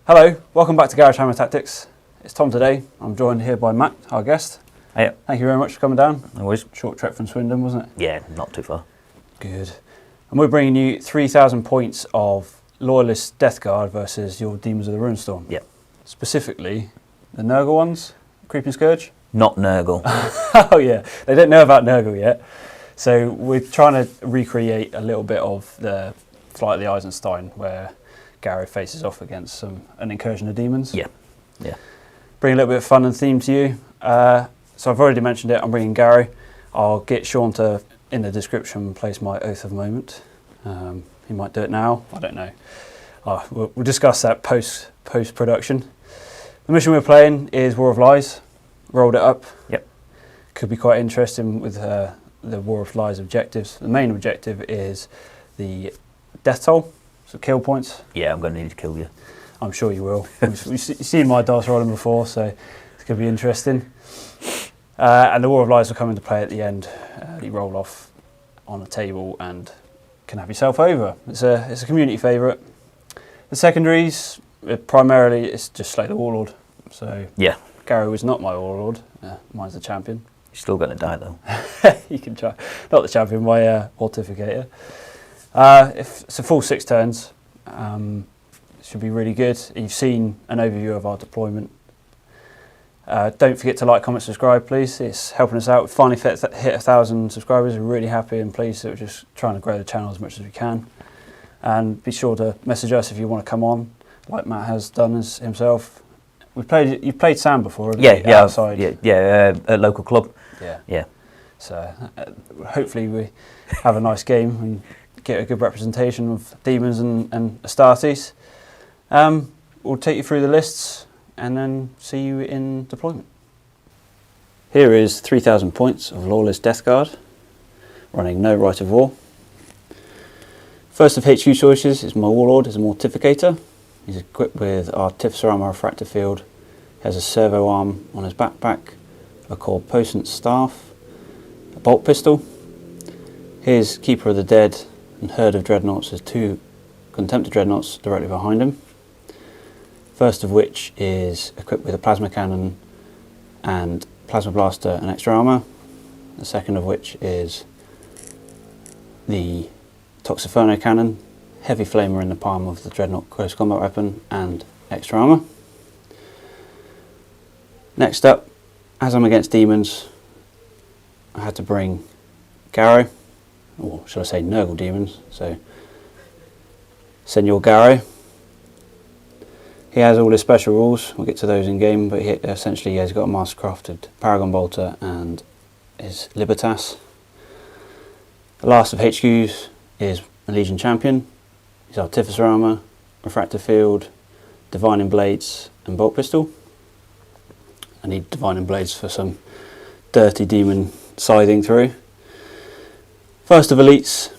Hello, welcome back to Garro Hammer Tactics. It's Tom today. I'm joined here by Matt, our guest. Hey. Thank you very much for coming down. No worries. Short trek from Swindon, wasn't it? Yeah, not too far. Good. And we're bringing you 3,000 points of Loyalist Death Guard versus your Demons of the Ruinstorm. Yep. Specifically, the Nurgle ones, Creeping Scourge. Not Nurgle. Oh yeah, they don't know about Nurgle yet. So we're trying to recreate a little bit of the Flight of the Eisenstein, where Garro faces off against an incursion of demons. Yeah. Bring a little bit of fun and theme to you. So I've already mentioned it, I'm bringing Garro. I'll get Sean to, in the description, place my oath of moment. He might do it now, I don't know. We'll discuss that post-production. The mission we're playing is War of Lies. Rolled it up. Yep. Could be quite interesting with the War of Lies objectives. The main objective is the death toll, so kill points. Yeah, I'm going to need to kill you. I'm sure you will. You've seen my dice rolling before, so it's going to be interesting. And the War of Lies will come into play at the end. You roll off on a table and can have yourself over. It's a community favourite. The secondaries, primarily, it's just Slay the Warlord. So Yeah. Garro is not my Warlord. Mine's the champion. You're still going to die, though. You can try. Not the champion, my Mortificator. If it's a full 6 turns, it should be really good. You've seen an overview of our deployment. Don't forget to like, comment, subscribe, please. It's helping us out. We've finally hit 1,000 subscribers. We're really happy and pleased that we're just trying to grow the channel as much as we can. And be sure to message us if you want to come on, like Matt has done himself. You've played Sam before, haven't you? Yeah, Outside. at a local club. Yeah. So hopefully we have a nice game and get a good representation of Demons and Astartes. We'll take you through the lists and then see you in deployment. Here is 3,000 points of Lawless Death Guard, running no right of war. First of HQ choices is my Warlord, is a Mortificator. He's equipped with Artificer Armour Refractor Field. He has a servo arm on his backpack, a Corposant Staff, a bolt pistol. His Keeper of the Dead and Herd of Dreadnoughts has 2 Contemptor Dreadnoughts directly behind him. First of which is equipped with a Plasma Cannon and Plasma Blaster and extra armour. The second of which is the Toxiferno Cannon, Heavy Flamer in the palm of the Dreadnought Close Combat Weapon and extra armour. Next up, as I'm against Demons, I had to bring Garro, or should I say Nurgle Demons, so Senor Garro. He has all his special rules, we'll get to those in game, but essentially he's got a mastercrafted Paragon Bolter and his Libertas. The last of HQs is a Legion Champion. His Artificer Armour, Refractor Field, Divining Blades and Bolt Pistol. I need Divining Blades for some dirty demon scything through. First of Elites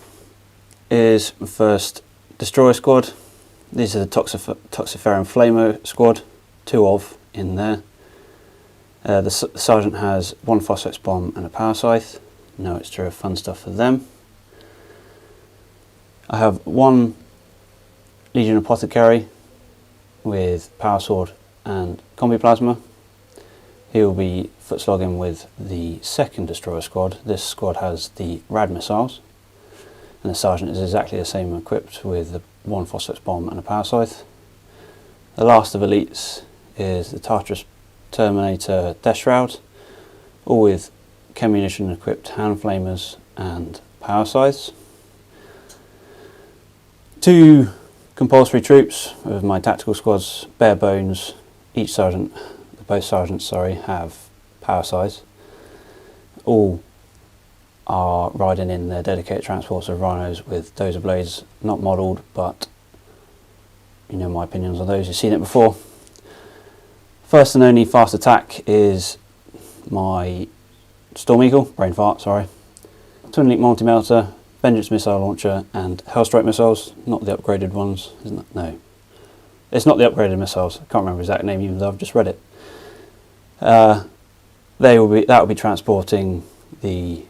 is the first Destroyer Squad. These are the Toxiferan Flamo Squad, 2 of in there. The Sergeant has 1 Phosphex Bomb and a Power Scythe. No extra fun stuff for them. I have 1 Legion Apothecary with Power Sword and Combi Plasma. He will be foot slogging with the second Destroyer Squad. This squad has the Rad missiles, and the Sergeant is exactly the same, equipped with the 1 Phosphex Bomb and a Power Scythe. The last of Elites is the Tartarus Terminator Death Shroud, all with chem munition equipped hand flamers and power scythes. 2 compulsory troops with my tactical squads, bare bones. Both sergeants, have power scythes. All are riding in their dedicated transports of rhinos with dozer blades, not modelled, but you know my opinions on those, you've seen it before. First and only fast attack is my Storm Eagle, Brain Fart, sorry. Twin Link Multi-Melter, Vengeance Missile Launcher and Hellstrike missiles, not the upgraded ones, isn't it? No. It's not the upgraded missiles, I can't remember the exact name even though I've just read it. That will be transporting the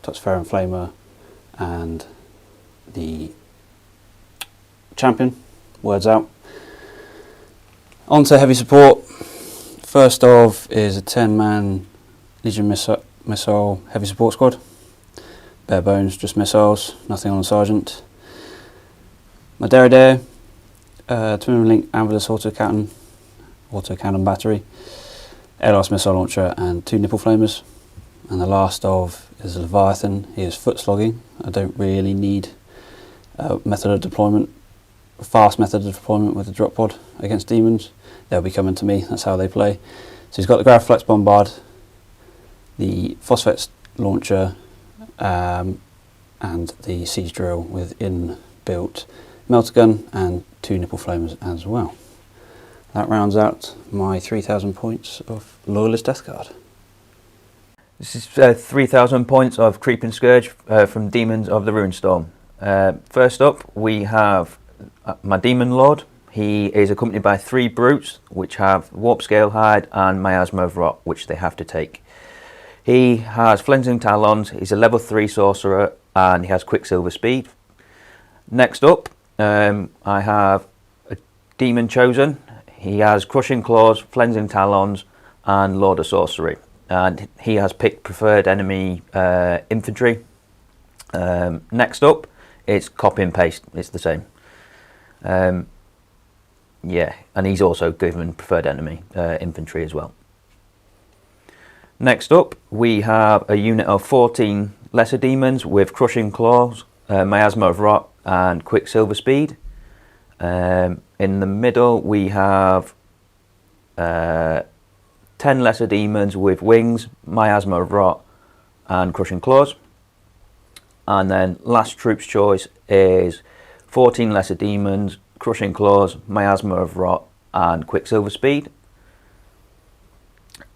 Toxiferan Flamer and the Champion, words out. On to heavy support. First of is a 10-man Legion missile heavy support squad. Bare bones, just missiles, nothing on the sergeant. My Derridae, twin link Anvilus autocannon battery, airless missile launcher, and 2 nipple flamers. And the last of is a Leviathan. He is foot slogging. I don't really need a method of deployment, a fast method of deployment with the drop pod against demons. They'll be coming to me, that's how they play. So he's got the Gravflex Bombard, the Phosphex launcher, and the Siege Drill with inbuilt melter gun and 2 nipple flamers as well. That rounds out my 3,000 points of Loyalist Death Guard. This is 3,000 points of Creeping Scourge from Demons of the Ruinstorm. First up, we have my Demon Lord. He is accompanied by 3 brutes, which have Warp Scale Hide and Miasma of Rot, which they have to take. He has Flensing Talons, he's a level 3 sorcerer, and he has Quicksilver Speed. Next up, I have a Demon Chosen. He has Crushing Claws, Flensing Talons, and Lord of Sorcery. And he has picked Preferred Enemy Infantry. Next up, it's copy and paste, it's the same. Yeah, and he's also given Preferred Enemy Infantry as well. Next up, we have a unit of 14 Lesser Demons with Crushing Claws, Miasma of Rot, and Quicksilver Speed. In the middle, we have 10 Lesser Demons with Wings, Miasma of Rot, and Crushing Claws. And then last troop's choice is 14 Lesser Demons, Crushing Claws, Miasma of Rot, and Quicksilver Speed.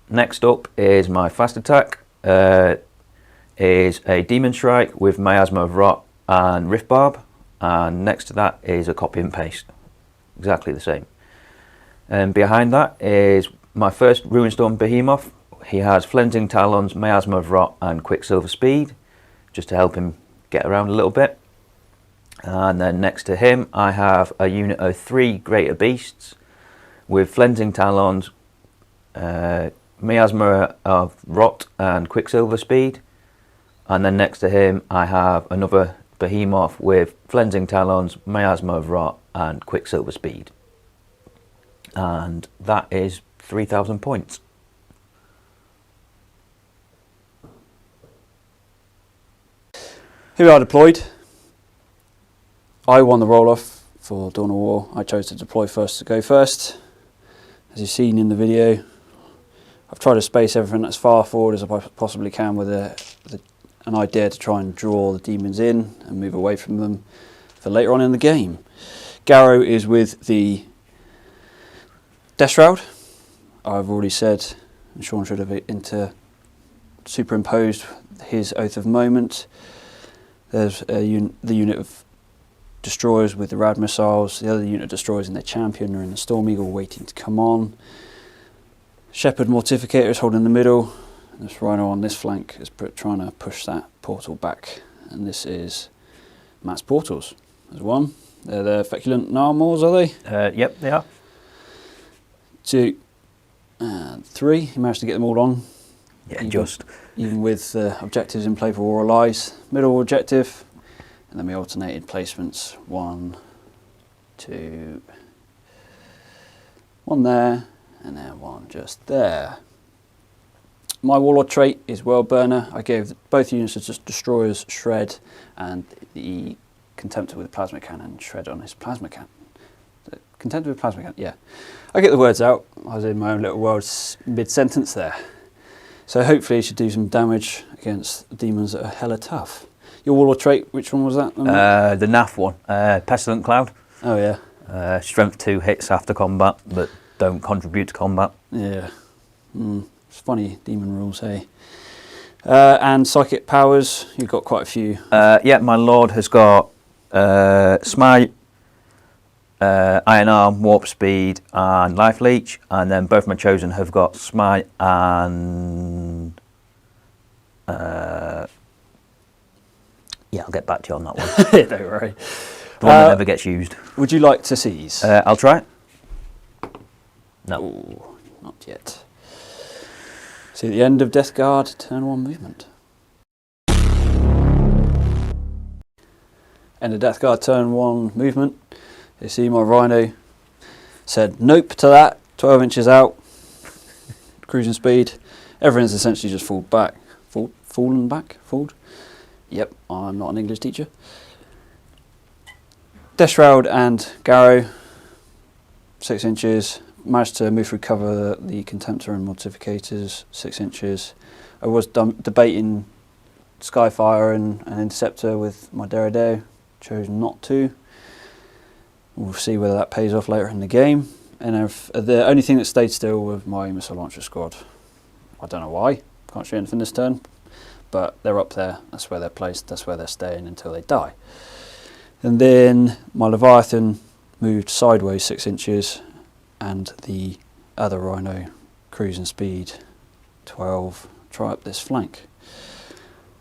Next up is my fast attack. Is a Demon Strike with Miasma of Rot and Rift Barb. And next to that is a copy and paste. Exactly the same. And behind that is my first Ruinstorm Behemoth. He has Flensing Talons, Miasma of Rot, and Quicksilver Speed, just to help him get around a little bit. And then next to him, I have a unit of 3 Greater Beasts with Flensing Talons, Miasma of Rot, and Quicksilver Speed. And then next to him, I have another Behemoth with Flensing Talons, Miasma of Rot, and Quicksilver Speed. And that is 3,000 points. Who are deployed? I won the roll-off for Dawn of War. I chose to deploy first to go first. As you've seen in the video, I've tried to space everything as far forward as I possibly can with an idea to try and draw the demons in and move away from them for later on in the game. Garro is with the Death Shroud. I've already said, and Sean should have superimposed his Oath of Moment. There's the unit of destroyers with the rad missiles. The other unit of destroyers in their champion are in the Storm Eagle waiting to come on. Shepherd Mortificator is holding the middle. This Rhino on this flank is trying to push that portal back. And this is Matt's portals. There's one. They're the Feculent Narmors, are they? Yep, they are. 2 and 3. He managed to get them all on. Yeah, even with objectives in play for War Allies. Middle objective. And then we alternated placements. 1, 2, 1 there, and then 1 just there. My Warlord trait is World Burner. I gave both units of destroyers Shred and the Contemptor with Plasma Cannon Shred on his Plasma Cannon. Contemptor with Plasma Cannon, yeah. I get the words out. I was in my own little world mid-sentence there. So hopefully it should do some damage against demons that are hella tough. Your Warlord trait, which one was that? The NAF one, Pestilent Cloud. Oh yeah. Strength 2 hits after combat, but don't contribute to combat. Yeah. It's funny, demon rules, hey? And Psychic Powers, you've got quite a few. Yeah, my Lord has got Smite, Iron Arm, Warp Speed, and Life Leech, and then both my Chosen have got Smite and... yeah, I'll get back to you on that one. Don't worry. The one that never gets used. Would you like to seize? I'll try it. No. Ooh, not yet. See, at the end of Death Guard, turn 1 movement. End of Death Guard, turn 1 movement. You see my Rhino said nope to that, 12 inches out, cruising speed. Everything's essentially just fallen back. Yep, I'm not an English teacher. Death Shroud and Garro, 6 inches. Managed to move through cover the Contemptor and Mortificators, 6 inches. I was debating Skyfire and Interceptor with my Derrido, chose not to. We'll see whether that pays off later in the game. And the only thing that stayed still was my Missile Launcher Squad. I don't know why, can't shoot anything this turn, but they're up there, that's where they're placed, that's where they're staying until they die. And then my Leviathan moved sideways 6 inches, and the other Rhino cruising speed 12, try up this flank.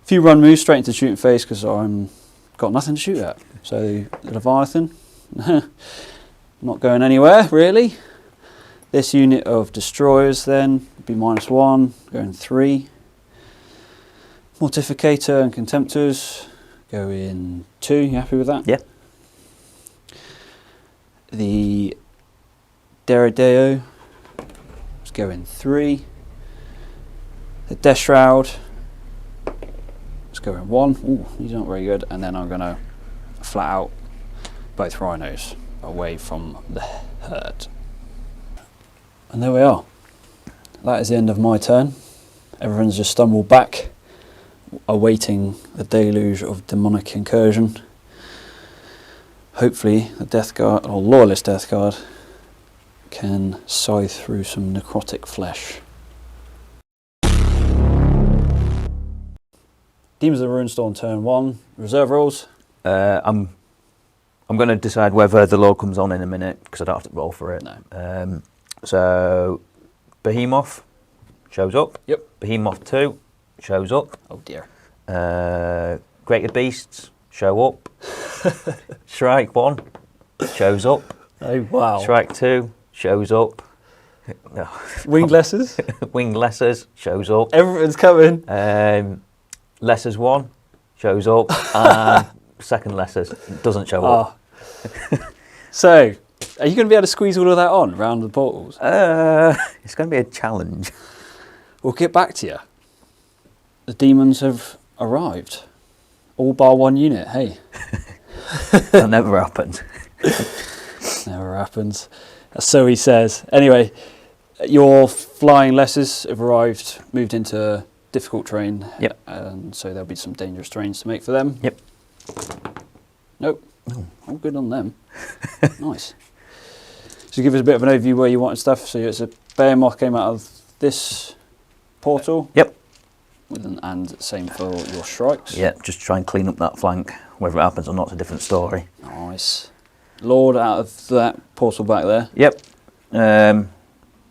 A few run moves straight into shooting phase because I'm got nothing to shoot at. So the Leviathan, not going anywhere really. This unit of destroyers then would be -1, going 3. Mortificator and Contemptors go in 2. You happy with that? Yeah. The Derrido is going 3. The Death Shroud is going 1. Ooh, these aren't very good. And then I'm going to flat out both Rhinos away from the herd. And there we are. That is the end of my turn. Everyone's just stumbled back, awaiting the deluge of demonic incursion. Hopefully the Death Guard, or Loyalist Death Guard, can scythe through some necrotic flesh. Demons of the Ruinstorm turn 1. Reserve rules. I'm going to decide whether the Lord comes on in a minute because I don't have to roll for it. No. So Behemoth shows up. Yep. Behemoth 2 shows up. Oh dear. Greater Beasts show up. Shrike 1 shows up. Oh wow. Shrike 2 shows up. No. Winged Lessers. Winged Lessers shows up. Everyone's coming. Lessers 1 shows up. And second Lessers doesn't show up. So, are you going to be able to squeeze all of that on around the portals? It's going to be a challenge. We'll get back to you. The demons have arrived. All bar 1 unit, hey. That never happened. Never happens. So he says. Anyway, your flying lessers have arrived, moved into difficult terrain. Yep. And so there'll be some dangerous terrains to make for them. Yep. Nope. Oh, all good on them. Nice. So give us a bit of an overview where you wanted stuff. So it's a Behemoth came out of this portal. Yep. And same for your Shrikes. Yeah, just try and clean up that flank. Whether it happens or not is a different story. Nice. Lord out of that portal back there. Yep. I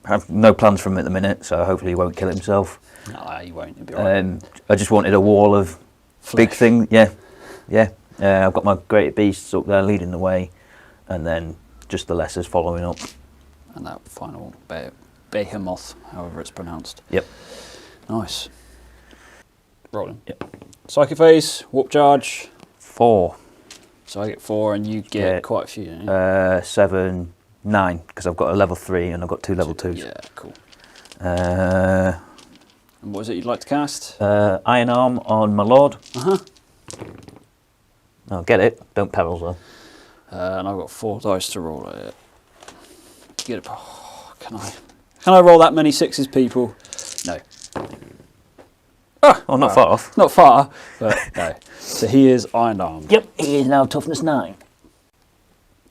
have no plans for him at the minute, so hopefully he won't kill himself. No, he won't. He'll be all right. I just wanted a wall of Flesh. big thing. Yeah. Yeah. I've got my Greater Beasts up there leading the way, and then just the Lessers following up. And that final Behemoth, however it's pronounced. Yep. Nice. Rolling. Yep. Psychic Phase, Warp Charge. 4. So I get 4 and you get quite a few, don't you? 7, 9, because I've got a level 3 and I've got 2 level 2s. Yeah, cool. And And what is it you'd like to cast? Iron Arm on my Lord. Uh-huh. I'll get it. Don't perils though. And I've got 4 dice to roll at it. Get it. Oh, can I roll that many 6s, people? No. Oh, not far off. Not far, but no. So he is Iron Arm. Yep, he is now toughness 9.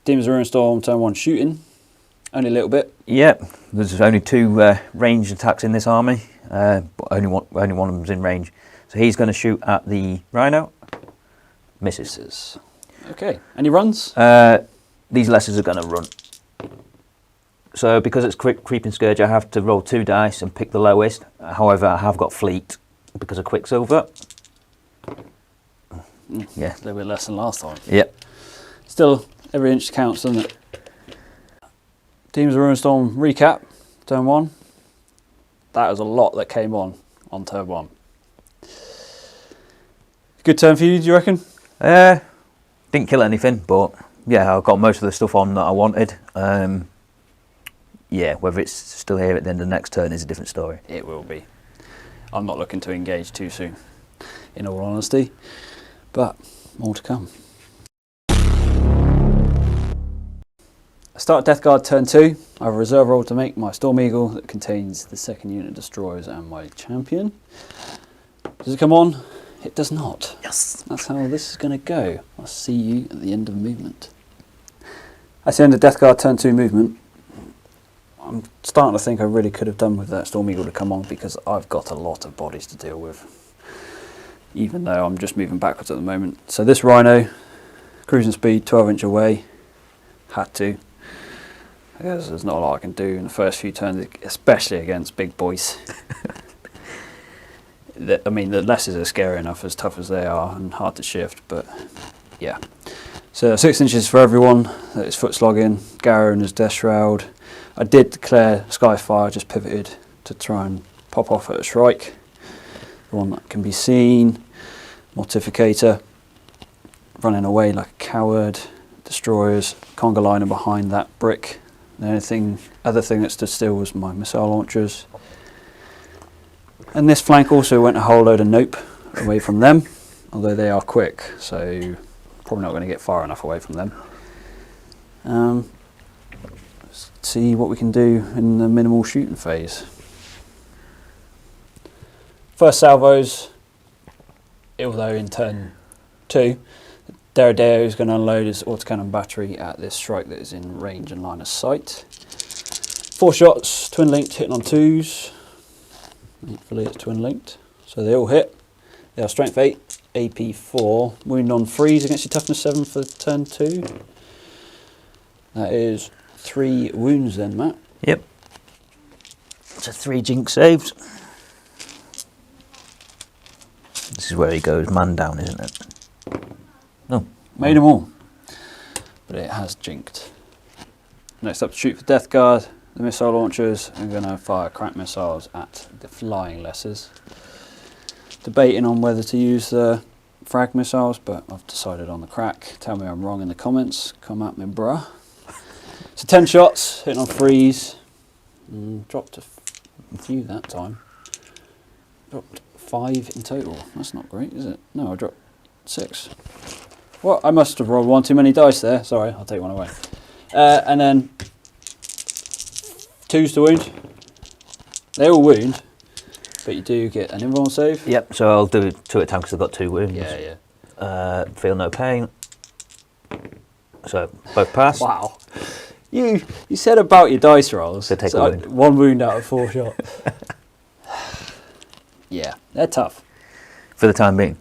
Demons of Ruinstorm, turn 1 shooting. Only a little bit. Yep, there's only 2 ranged attacks in this army, but only one of them's in range. So he's going to shoot at the Rhino. Misses. Okay. Any runs? These Lessers are going to run. So because it's Creeping Scourge, I have to roll 2 dice and pick the lowest. However, I have got Fleet because of Quicksilver. Yeah. A little bit less than last time. Yep. Still, every inch counts, doesn't it? Demons of Ruinstorm recap. turn 1. That was a lot that came on turn 1. Good turn for you, do you reckon? Didn't kill anything, but yeah, I got most of the stuff on that I wanted. Yeah, whether it's still here at the end of the next turn is a different story. It will be. I'm not looking to engage too soon, in all honesty, but more to come. I start Death Guard turn 2. I have a reserve roll to make my Storm Eagle that contains the second unit of destroyers and my champion. Does it come on? It does not. Yes. That's how this is going to go. I'll see you at the end of movement. That's the end of Death Guard turn 2 movement. I'm starting to think I really could have done with that Storm Eagle to come on, because I've got a lot of bodies to deal with, even though I'm just moving backwards at the moment. So this Rhino, cruising speed 12-inch away, had to. I guess there's not a lot I can do in the first few turns, especially against big boys. I mean, the lesses are scary enough, as tough as they are, and hard to shift, but yeah. So 6 inches for everyone that is foot slogging, Garro and his Death Shroud. I did declare Skyfire, just pivoted to try and pop off at a Shrike. The one that can be seen. Mortificator, running away like a coward. Destroyers, conga liner behind that brick. The other thing that stood still was my missile launchers. And this flank also went a whole load of nope away from them, although they are quick, so probably not going to get far enough away from them. Let's see what we can do in the minimal shooting phase. First salvos, although in turn 2, Daredeo is going to unload his autocannon battery at this Shrike that is in range and line of sight. 4 shots, twin linked, hitting on 2s. Hopefully it's twin linked. So they all hit. They are strength 8, AP 4, wound on 3s against your toughness 7 for turn 2. That is 3 wounds then, Matt. Yep. So 3 jinx saves. This is where he goes man down, isn't it? No. Made them all. But it has jinked. Next up, shoot for Death Guard. The missile launchers are going to fire crack missiles at the flying lessers. Debating on whether to use the frag missiles, but I've decided on the crack. Tell me I'm wrong in the comments. Come at me, bruh. So 10 shots, hitting on 3s. Dropped a few that time. Dropped 5 in total. That's not great, is it? No, I dropped 6. What? I must have rolled one too many dice there. Sorry, I'll take one away. And then 2s to wound. They all wound, but you do get an invuln save. Yep, so I'll do 2 at a time because I've got 2 wounds. Yeah. Feel no pain. So both pass. Wow. You said about your dice rolls. So take a wound. 1 wound out of 4 shots. Yeah, they're tough. For the time being.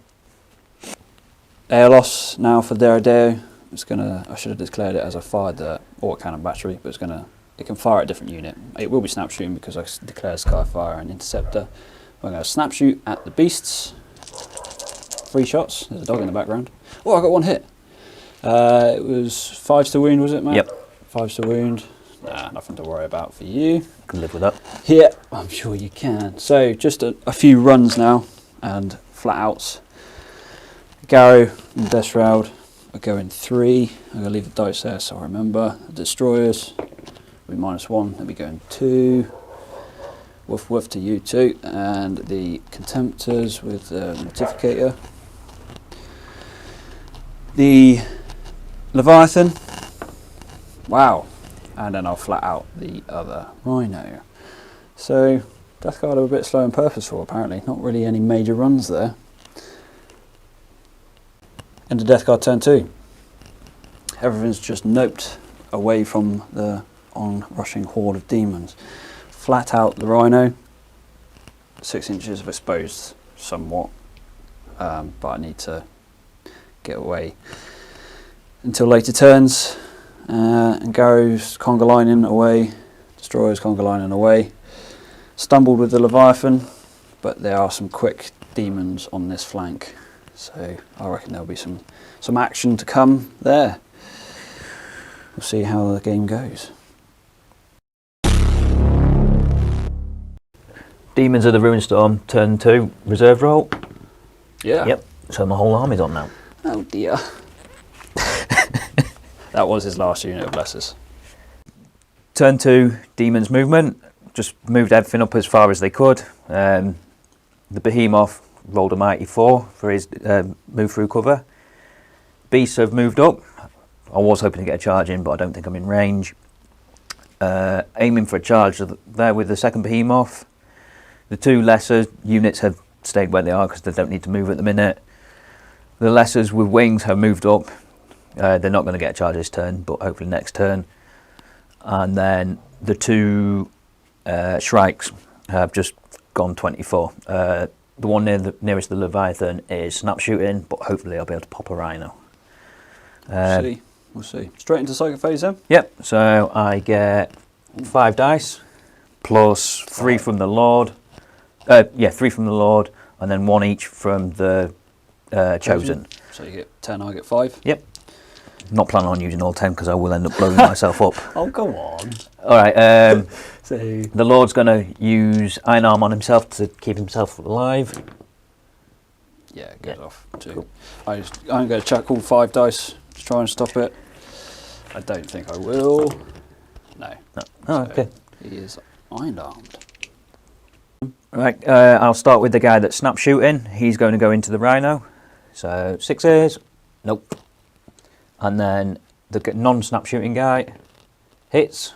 Air loss now for Daredeo. I should have declared it as I fired the autocannon battery, but it can fire at a different unit. It will be snap shooting because I declared Skyfire and Interceptor. I'm going to snap shoot at the beasts. 3 shots. There's a dog in the background. Oh, I got 1 hit. It was 5s to wound, was it, Matt? Yep. 5s to wound. Nah, nothing to worry about for you. Can live with that. Yeah, I'm sure you can. So just a few runs now and flat outs. Garro and Death Shroud are going 3. I'm going to leave the dice there so I remember. The Destroyers will be -1. They'll be going 2. Woof woof to you too. And the Contemptors with the Mortificator. The Leviathan. Wow. And then I'll flat out the other Rhino. So Death Guard are a bit slow and purposeful apparently. Not really any major runs there. End of Death Guard turn 2. Everything's just noped away from the on-rushing horde of demons. Flat out the Rhino. 6 inches of exposed somewhat. But I need to get away until later turns. And Garro's conga lining away. Destroyer's conga lining away. Stumbled with the Leviathan, but there are some quick demons on this flank. So I reckon there'll be some action to come there. We'll see how the game goes. Demons of the Ruinstorm, turn 2, reserve roll. Yeah. Yep, so my whole army's on now. Oh dear. That was his last unit, bless us. Turn 2, Demons movement. Just moved everything up as far as they could. The Behemoth rolled a mighty 4 for his move through cover. Beasts have moved up. I was hoping to get a charge in, but I don't think I'm in range. Aiming for a charge there with the second Behemoth. The 2 lesser units have stayed where they are because they don't need to move at the minute. The lessers with wings have moved up. They're not going to get a charge this turn, but hopefully next turn. And then the 2 Shrikes have just gone 24. The one nearest the Leviathan is snap shooting, but hopefully I'll be able to pop a Rhino. We'll see. Straight into Psychic Phase then? Yep, so I get 5 dice, plus 3 from the Lord. 3 from the Lord, and then 1 each from the Chosen. So you get 10, I get 5? Yep. Not planning on using all 10 because I will end up blowing myself up. Oh, go on. Alright, So the Lord's going to use Iron Arm on himself to keep himself alive. yeah, it goes off too. Cool. I'm going to chuck all 5 dice to try and stop it. I don't think I will. No. No. Oh, So okay. he is iron-armed. Right, I'll start with the guy that's snap shooting. He's going to go into the Rhino. So 6s, nope. And then the non-snap shooting guy hits.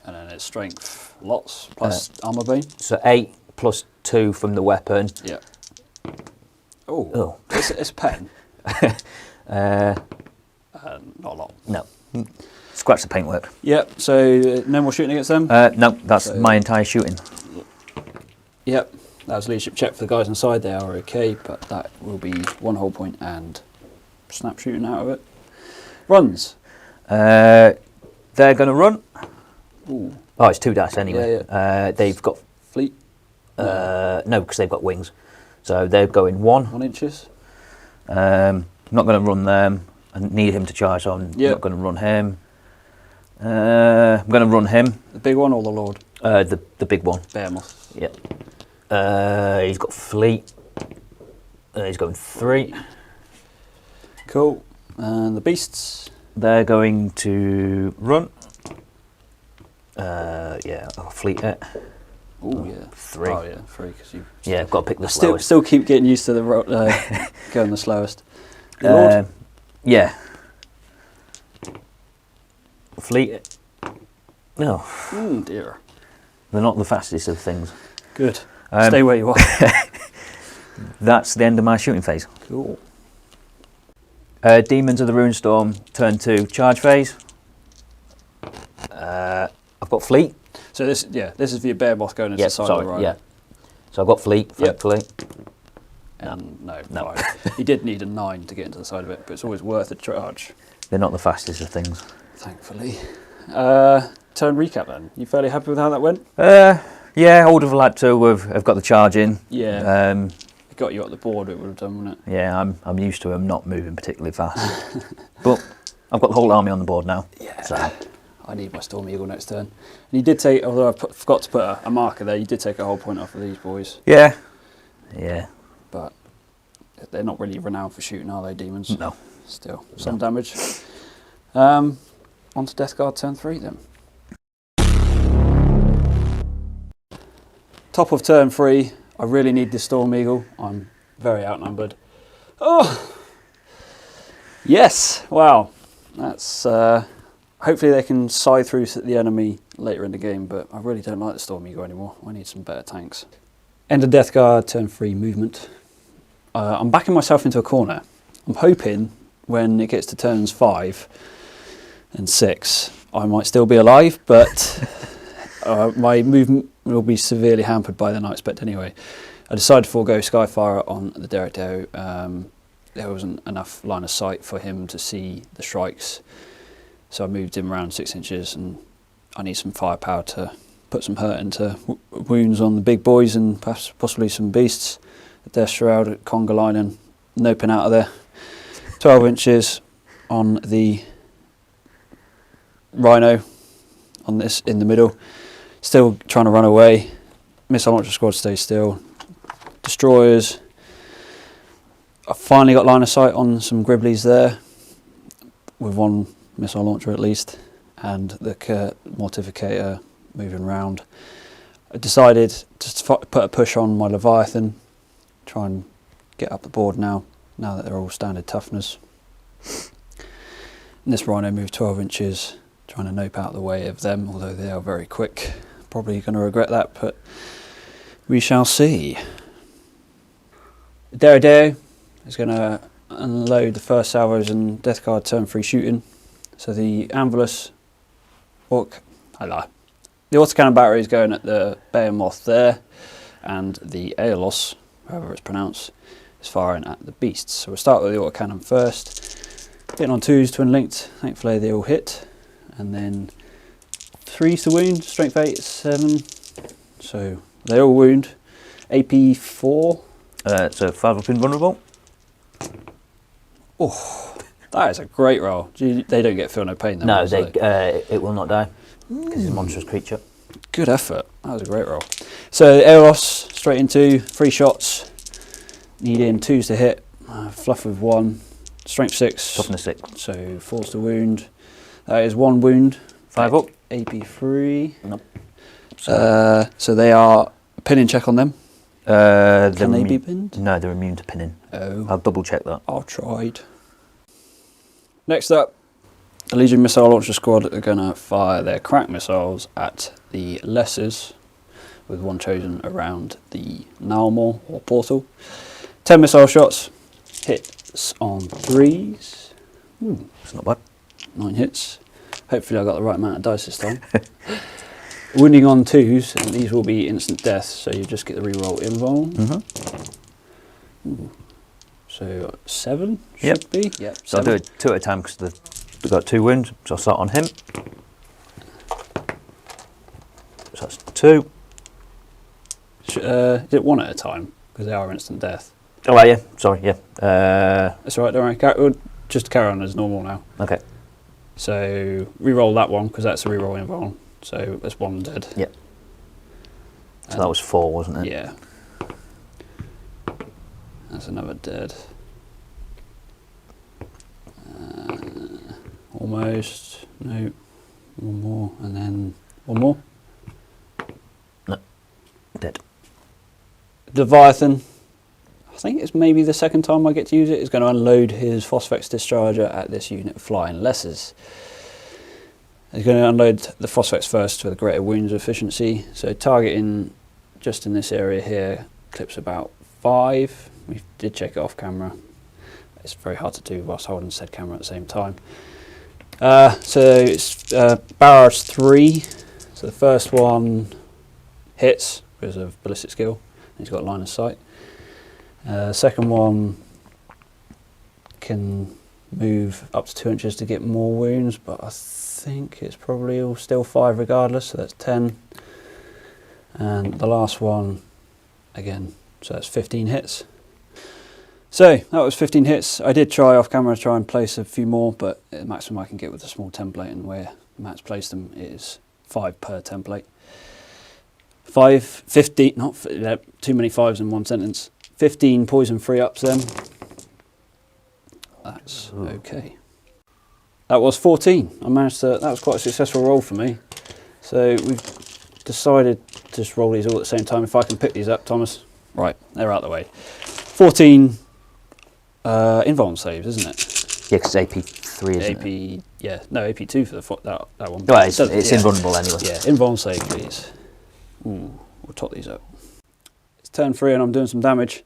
And then it's strength lots plus armor beam. So 8 plus 2 from the weapon. Yeah. Oh, Oh. it's a pen. Uh, Not a lot. no. Scratch the paintwork. Yep. So no more shooting against them. No, that's So- my entire shooting. Yep. That was a leadership check for the guys inside. They are okay, but that will be 1 whole point and snap shooting out of it. Runs. They're going to run. Ooh. Oh, it's 2 dice anyway. Yeah, They've got Fleet. no, because they've got wings. So they're going 1. 1 inches. Not going to run them. I need him to charge, so I'm Yep. not going to run him. I'm going to run him. The big one or the Lord? The big one. Behemoth. Yep. He's got fleet. He's going 3. Cool. And the beasts. They're going to run. I'll fleet it. Oh yeah. 3. Oh yeah, 3 because you. Yeah, I've got to pick the Still slowest. keep getting used to the going the slowest. The Lord. Yeah. Fleet it. No, Dear. they're not the fastest of things. Good. Stay where you are. That's the end of my shooting phase. Cool. Demons of the Ruinstorm, turn 2, charge phase. I've got fleet. So this is for your Behemoth going into the side of the Rhino. Yeah. So I've got fleet, Yep. thankfully. And no. No. 5. You did need a 9 to get into the side of it, but it's always worth a charge. They're not the fastest of things. Thankfully. Turn recap then. You fairly happy with how that went? Yeah, I would have liked to have got the charge in. Yeah. It got you up the board, it would have done, wouldn't it? Yeah, I'm used to them not moving particularly fast. But I've got the whole army on the board now. Yeah. So. I need my Storm Eagle next turn. And you did take, although I forgot to put a marker there, you did take a whole point off of these boys. Yeah. Yeah. But they're not really renowned for shooting, are they, Demons? No. Still, some damage. On to Death Guard turn 3 then. Top of turn 3, I really need this Storm Eagle. I'm very outnumbered. Oh! Yes! Wow. That's... hopefully they can scythe through the enemy later in the game, but I really don't like the Storm Eagle anymore. I need some better tanks. End of Death Guard, turn 3 movement. I'm backing myself into a corner. I'm hoping when it gets to turns 5 and 6, I might still be alive, but my movement will be severely hampered by the Night Spectre anyway. I decided to forego Skyfire on the Derrick. There wasn't enough line of sight for him to see the Shrikes. So I moved him around 6 inches, and I need some firepower to put some hurt into wounds on the big boys and possibly some beasts. The Death Shroud at Conga Line and noping out of there. 12 inches on the Rhino on this in the middle. Still trying to run away. missile launcher squad stays still. Destroyers. I finally got line of sight on some Gribblies there, with one missile launcher at least, and the Mortificator moving round. I decided to put a push on my Leviathan, try and get up the board now that they're all standard toughness. And this Rhino moved 12 inches, trying to nope out the way of them, although they are very quick. Probably going to regret that, but we shall see. Daredeo is going to unload the first salvos and Death Guard turn 3 shooting. So the Anvilus the autocannon battery is going at the Behemoth there, and the Aeolus, however it's pronounced, is firing at the beasts. So we'll start with the autocannon first. Hitting on 2s, twin linked, thankfully they all hit. And then 3's to wound, strength 8, 7. So they all wound. AP 4. So 5 up invulnerable. Oh, that is a great roll. They don't get feel no pain. No, it will not die because it's a monstrous creature. Good effort. That was a great roll. So Aeros straight into 3 shots. Needing 2s to hit. Fluff with 1. Strength 6. Toughness 6. So 4's to wound. That is 1 wound. 5 up. AP 3. Nope. So they are a pinning check on them. Can they be pinned? No, they're immune to pinning. Oh. I'll double check that. I tried. Next up, the Legion Missile Launcher Squad are going to fire their crack missiles at the Lessers, with 1 chosen around the Nalmor or portal. 10 missile shots, hits on 3s. It's not bad. 9 hits. Hopefully I got the right amount of dice this time. Wounding on 2s, and these will be instant deaths, so you just get the reroll invuln. So 7 should be. Yep. So I'll do it 2 at a time because we've got 2 wounds. So I'll start on him. So that's 2. Is it 1 at a time? Because they are instant death. Oh, yeah. Sorry, yeah. That's all right, don't worry. We'll just carry on as normal now. Okay. So reroll that one because that's a reroll invuln. So that's 1 dead. Yep. So that was 4, wasn't it? Yeah. That's another dead. Almost. No. 1 more, and then 1 more. No. Dead. Leviathan. I think it's maybe the second time I get to use it. Is going to unload his Phosphex Discharger at this unit of flying Lessers. He's going to unload the Phosphex first with a greater wounds efficiency. So targeting just in this area here clips about 5. We did check it off camera. It's very hard to do whilst holding said camera at the same time. So it's barrage 3. So the first one hits because of ballistic skill. He's got line of sight. Second one can move up to 2 inches to get more wounds, but I think it's probably all still 5 regardless, so that's 10. And the last one, again, so that's 15 hits. So that was 15 hits. I did try off camera to try and place a few more, but the maximum I can get with a small template and where Matt's placed them is 5 per template. 15, not too many 5s in one sentence. 15 poison free ups then. That's okay. That was 14. I managed to, that was quite a successful roll for me. So we've decided to just roll these all at the same time. If I can pick these up, Thomas. Right, they're out of the way. 14 invuln saves, isn't it? Yeah, because AP 3 isn't AP, it? yeah, no, AP 2 for that one. Well, it's invulnerable anyway. Yeah, invuln save, please. Ooh, we'll top these up. It's turn 3 and I'm doing some damage.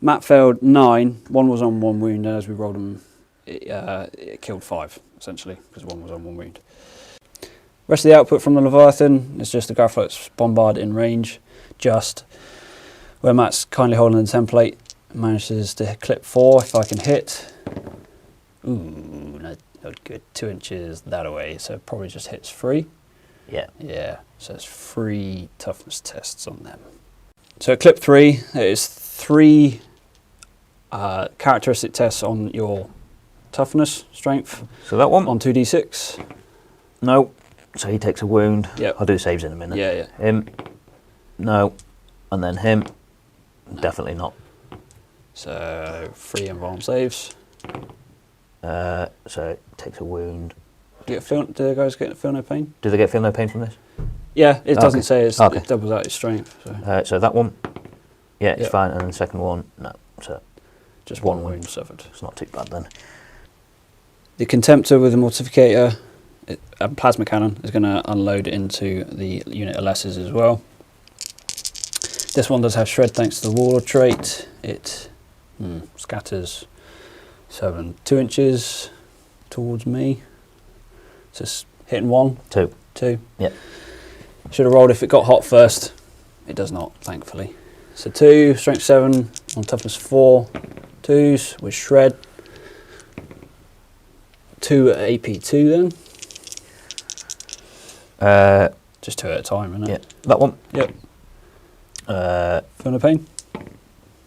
Matt failed 9. 1 was on 1 wound, and as we rolled them, it killed 5, essentially, because 1 was on 1 wound. Rest of the output from the Leviathan is just the Garfloat's bombard in range, just where Matt's kindly holding the template, manages to clip 4 if I can hit. Ooh, not good. 2 inches that away, so it probably just hits 3. Yeah. Yeah, so it's 3 toughness tests on them. So clip 3, it is 3 characteristic tests on your toughness, strength. So that one? On 2d6. No. So he takes a wound. Yep. I'll do saves in a minute. Yeah. No. And then him. Definitely not. So 3 invuln saves. So it takes a wound. Do the guys get feel no pain? Do they get feel no pain from this? Yeah, it doesn't say it Okay. doubles out his strength. So, So that one, yeah, it's Yep. fine. And the second one, no. So just one one wound. wound suffered. it's not too bad then. The Contemptor with the Mortificator and Plasma Cannon is going to unload into the unit of Lessers as well. This one does have Shred thanks to the Warlord trait. It scatters 2 inches towards me. So it's hitting 1. 2. Yeah. Should have rolled if it got hot first. It does not, thankfully. So 2, strength 7, on toughness 4. 2s with Shred. 2 at AP 2 then. Just 2 at a time, isn't it? Yeah, that one. Yep. Feel no pain?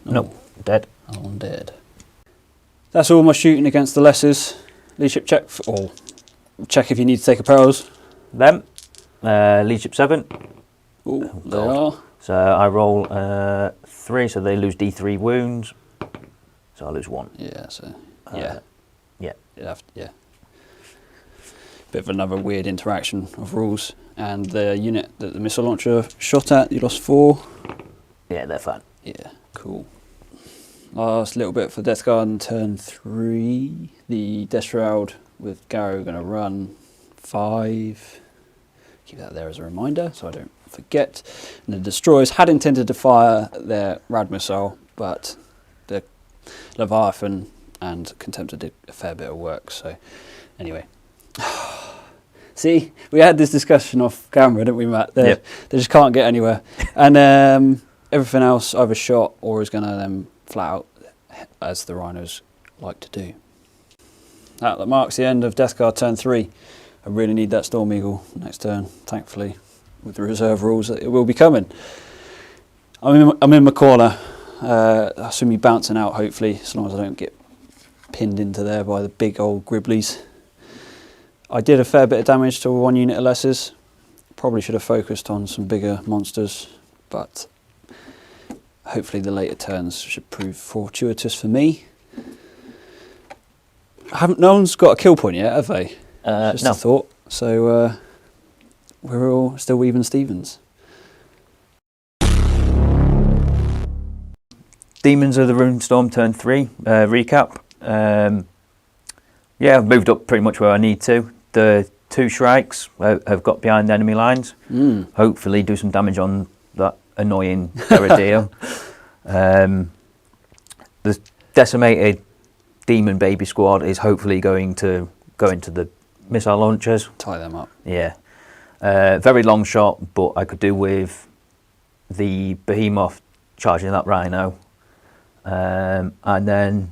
No, dead. Oh, I'm dead. That's all my shooting against the Lessers. Leadership check, or check if you need to take a perils. Them. Leadership 7. Oh, they are. So I roll 3, so they lose D3 wounds. So I lose 1. Yeah, so, Yeah. yeah. Bit of another weird interaction of rules. And the unit that the missile launcher shot at, you lost 4. Yeah, they're fine. Yeah, cool. Last little bit for Death Guard on turn 3. The Death Shroud with Garro going to run 5. Keep that there as a reminder so I don't forget. And the Destroyers had intended to fire their Rad missile, but the Leviathan and Contemptor did a fair bit of work. So anyway. See, we had this discussion off camera, didn't we, Matt? They just can't get anywhere. And everything else either shot or is going to flat out, as the Rhinos like to do. That marks the end of Death Guard turn 3. I really need that Storm Eagle next turn, thankfully, with the reserve rules that it will be coming. I'm in my corner. I assume me bouncing out, hopefully, as long as I don't get pinned into there by the big old Gribblies. I did a fair bit of damage to 1 unit of Lessers. Probably should have focused on some bigger monsters, but hopefully the later turns should prove fortuitous for me. No one's got a kill point yet, have they? Just no. a thought. So we're all still even Stevens. Demons of the Ruinstorm turn 3 recap. Yeah, I've moved up pretty much where I need to. The 2 Shrikes have got behind enemy lines. Hopefully do some damage on that annoying Paradio. The decimated Demon Baby Squad is hopefully going to go into the missile launchers. Tie them up. Yeah. Very long shot, but I could do with the Behemoth charging that Rhino. And then...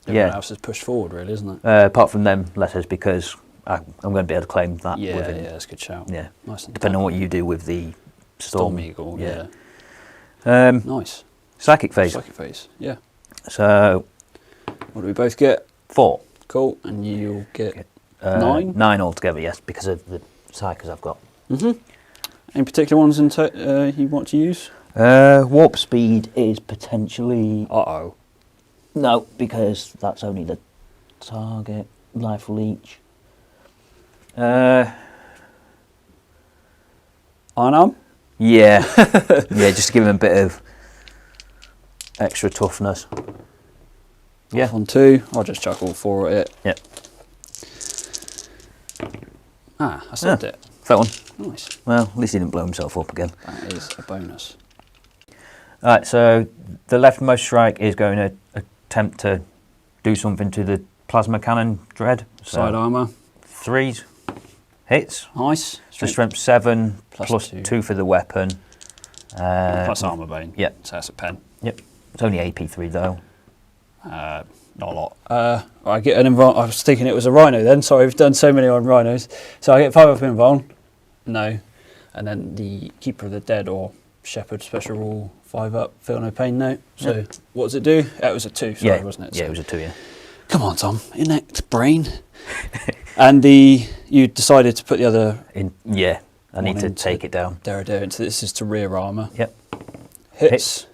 Everyone else is pushed forward, really, isn't it? Apart from them letters, because I'm going to be able to claim that. Yeah, within, that's a good shout. Yeah, nice. Depending on what you do with the Storm Eagle. Yeah. Nice. Psychic phase. Psychic phase. Yeah. So, what do we both get? 4. Cool. And you'll get 9. 9 altogether, yes, because of the psychers I've got. Any particular ones you want to use? Warp speed is potentially. No, because that's only the target. Life leech. Iron Arm? Yeah. Yeah, just to give him a bit of extra toughness. Yeah. Off on 2. I'll just chuck all 4 at it. Yep. I stopped it. That one. Nice. Well, at least he didn't blow himself up again. That is a bonus. Alright, so the leftmost Shrike is going to attempt to do something to the Plasma Cannon Dread. So Side armour. 3s hits. Nice. So strength 7 plus plus 2. 2 for the weapon. Plus armour bane. Yep. So that's a pen. Yep. It's only AP3 though. Not a lot. I get an invuln. I was thinking it was a Rhino then. Sorry, I've done so many on Rhinos. So I get 5 up invuln. No. And then the Keeper of the Dead or Shepherd special rule 5 up. Feel no pain. No. So what does it do? It was a 2. Sorry, wasn't it? Yeah, so it was a 2. Yeah. Come on, Tom. Inept brain. And you decided to put the other in. Yeah. I need to take it down. There. This is to rear armour. Yep. Hits.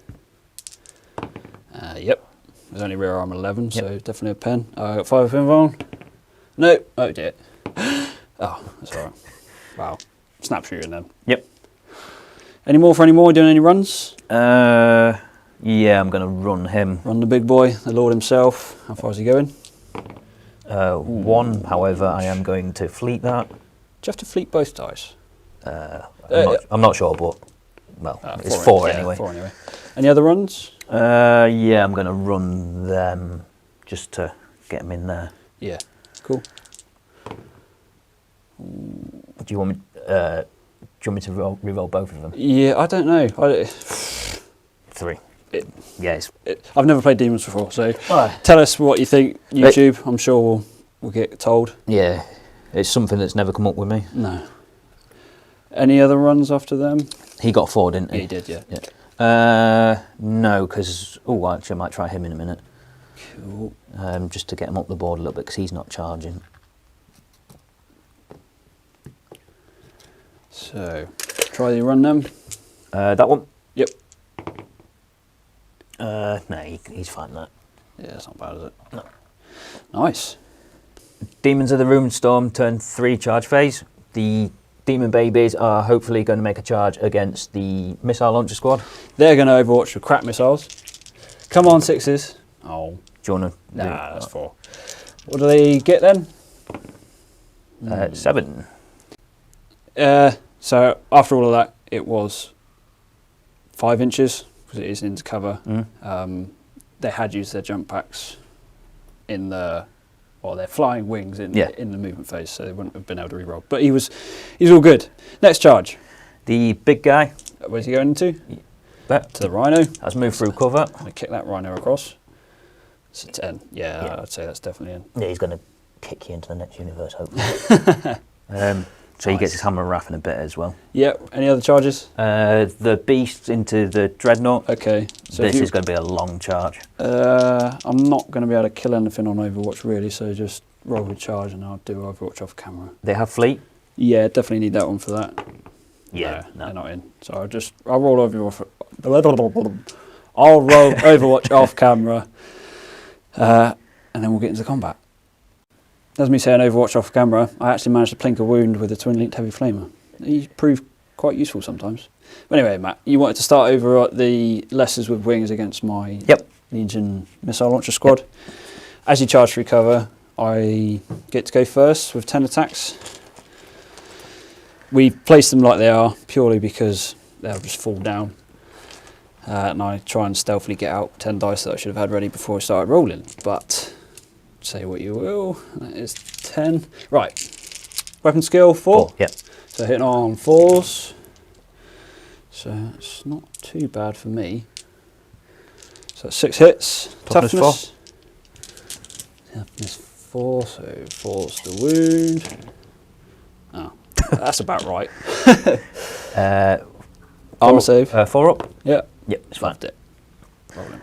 Yep. There's only rear armour 11, so definitely a pen. I got 5 of invuln. No. Oh dear. Oh, that's alright. Wow. Snap shooting then. Yep. Any more for any more? Doing any runs? Yeah, I'm going to run him. Run the big boy, the Lord himself. How far is he going? 1, however, I am going to fleet that. Do you have to fleet both dice? I'm not sure, but, well, it's 4 anyway. 4 anyway. Any other runs? Yeah, I'm going to run them just to get them in there. Yeah, cool. Do you want me to re-roll both of them? Yeah, I don't know. 3. I've never played Demons before, so tell us what you think. YouTube, I'm sure we'll get told. Yeah, it's something that's never come up with me. No. Any other runs after them? He got 4, didn't he? Yeah, he did, yeah. No, because... Oh, actually, I might try him in a minute. Cool. Just to get him up the board a little bit, because he's not charging. So, try to run them. That one? Yep. No, he's fine that. Yeah, it's not bad, is it? No. Nice. Demons of the Ruinstorm turn 3 charge phase. The demon babies are hopefully going to make a charge against the missile launcher squad. They're going to overwatch with crap missiles. Come on, 6s. Oh. Do you want to? Nah, that's 4. What do they get then? 7. So after all of that, it was 5 inches because it is into cover. They had used their jump packs in their flying wings in the movement phase, so they wouldn't have been able to reroll. But he's all good. Next charge. The big guy. Where's he going into? That to the rhino. Has moved through cover. I'm gonna kick that rhino across. It's a 10. Yeah, I'd say that's definitely in. Yeah, he's going to kick you into the next universe, hopefully. So he gets his hammer and wrath in a bit as well. Yep. Any other charges? The beast into the dreadnought. Okay. So this is going to be a long charge. I'm not going to be able to kill anything on Overwatch really, so just roll with charge and I'll do Overwatch off camera. They have fleet. Yeah, definitely need that one for that. Yeah, no. They're not in. So I'll roll Overwatch. I'll roll Overwatch off camera, and then we'll get into combat. As me saying Overwatch off camera, I actually managed to plink a wound with a twin-linked heavy flamer. He proved quite useful sometimes. But anyway, Matt, you wanted to start over at the Lessers with Wings against my Legion missile launcher squad. Yep. As you charge through cover, I get to go first with 10 attacks. We place them like they are purely because they'll just fall down. And I try and stealthily get out 10 dice that I should have had ready before I started rolling. But say what you will, that is 10. Right, weapon skill 4. Yep. So hitting on 4s. So it's not too bad for me. So that's 6 hits. Toughness 4. Toughness 4, so 4's the wound. Oh, that's about right. Armor save. 4 up. Yeah. Yep, it's fine. It. Rolling.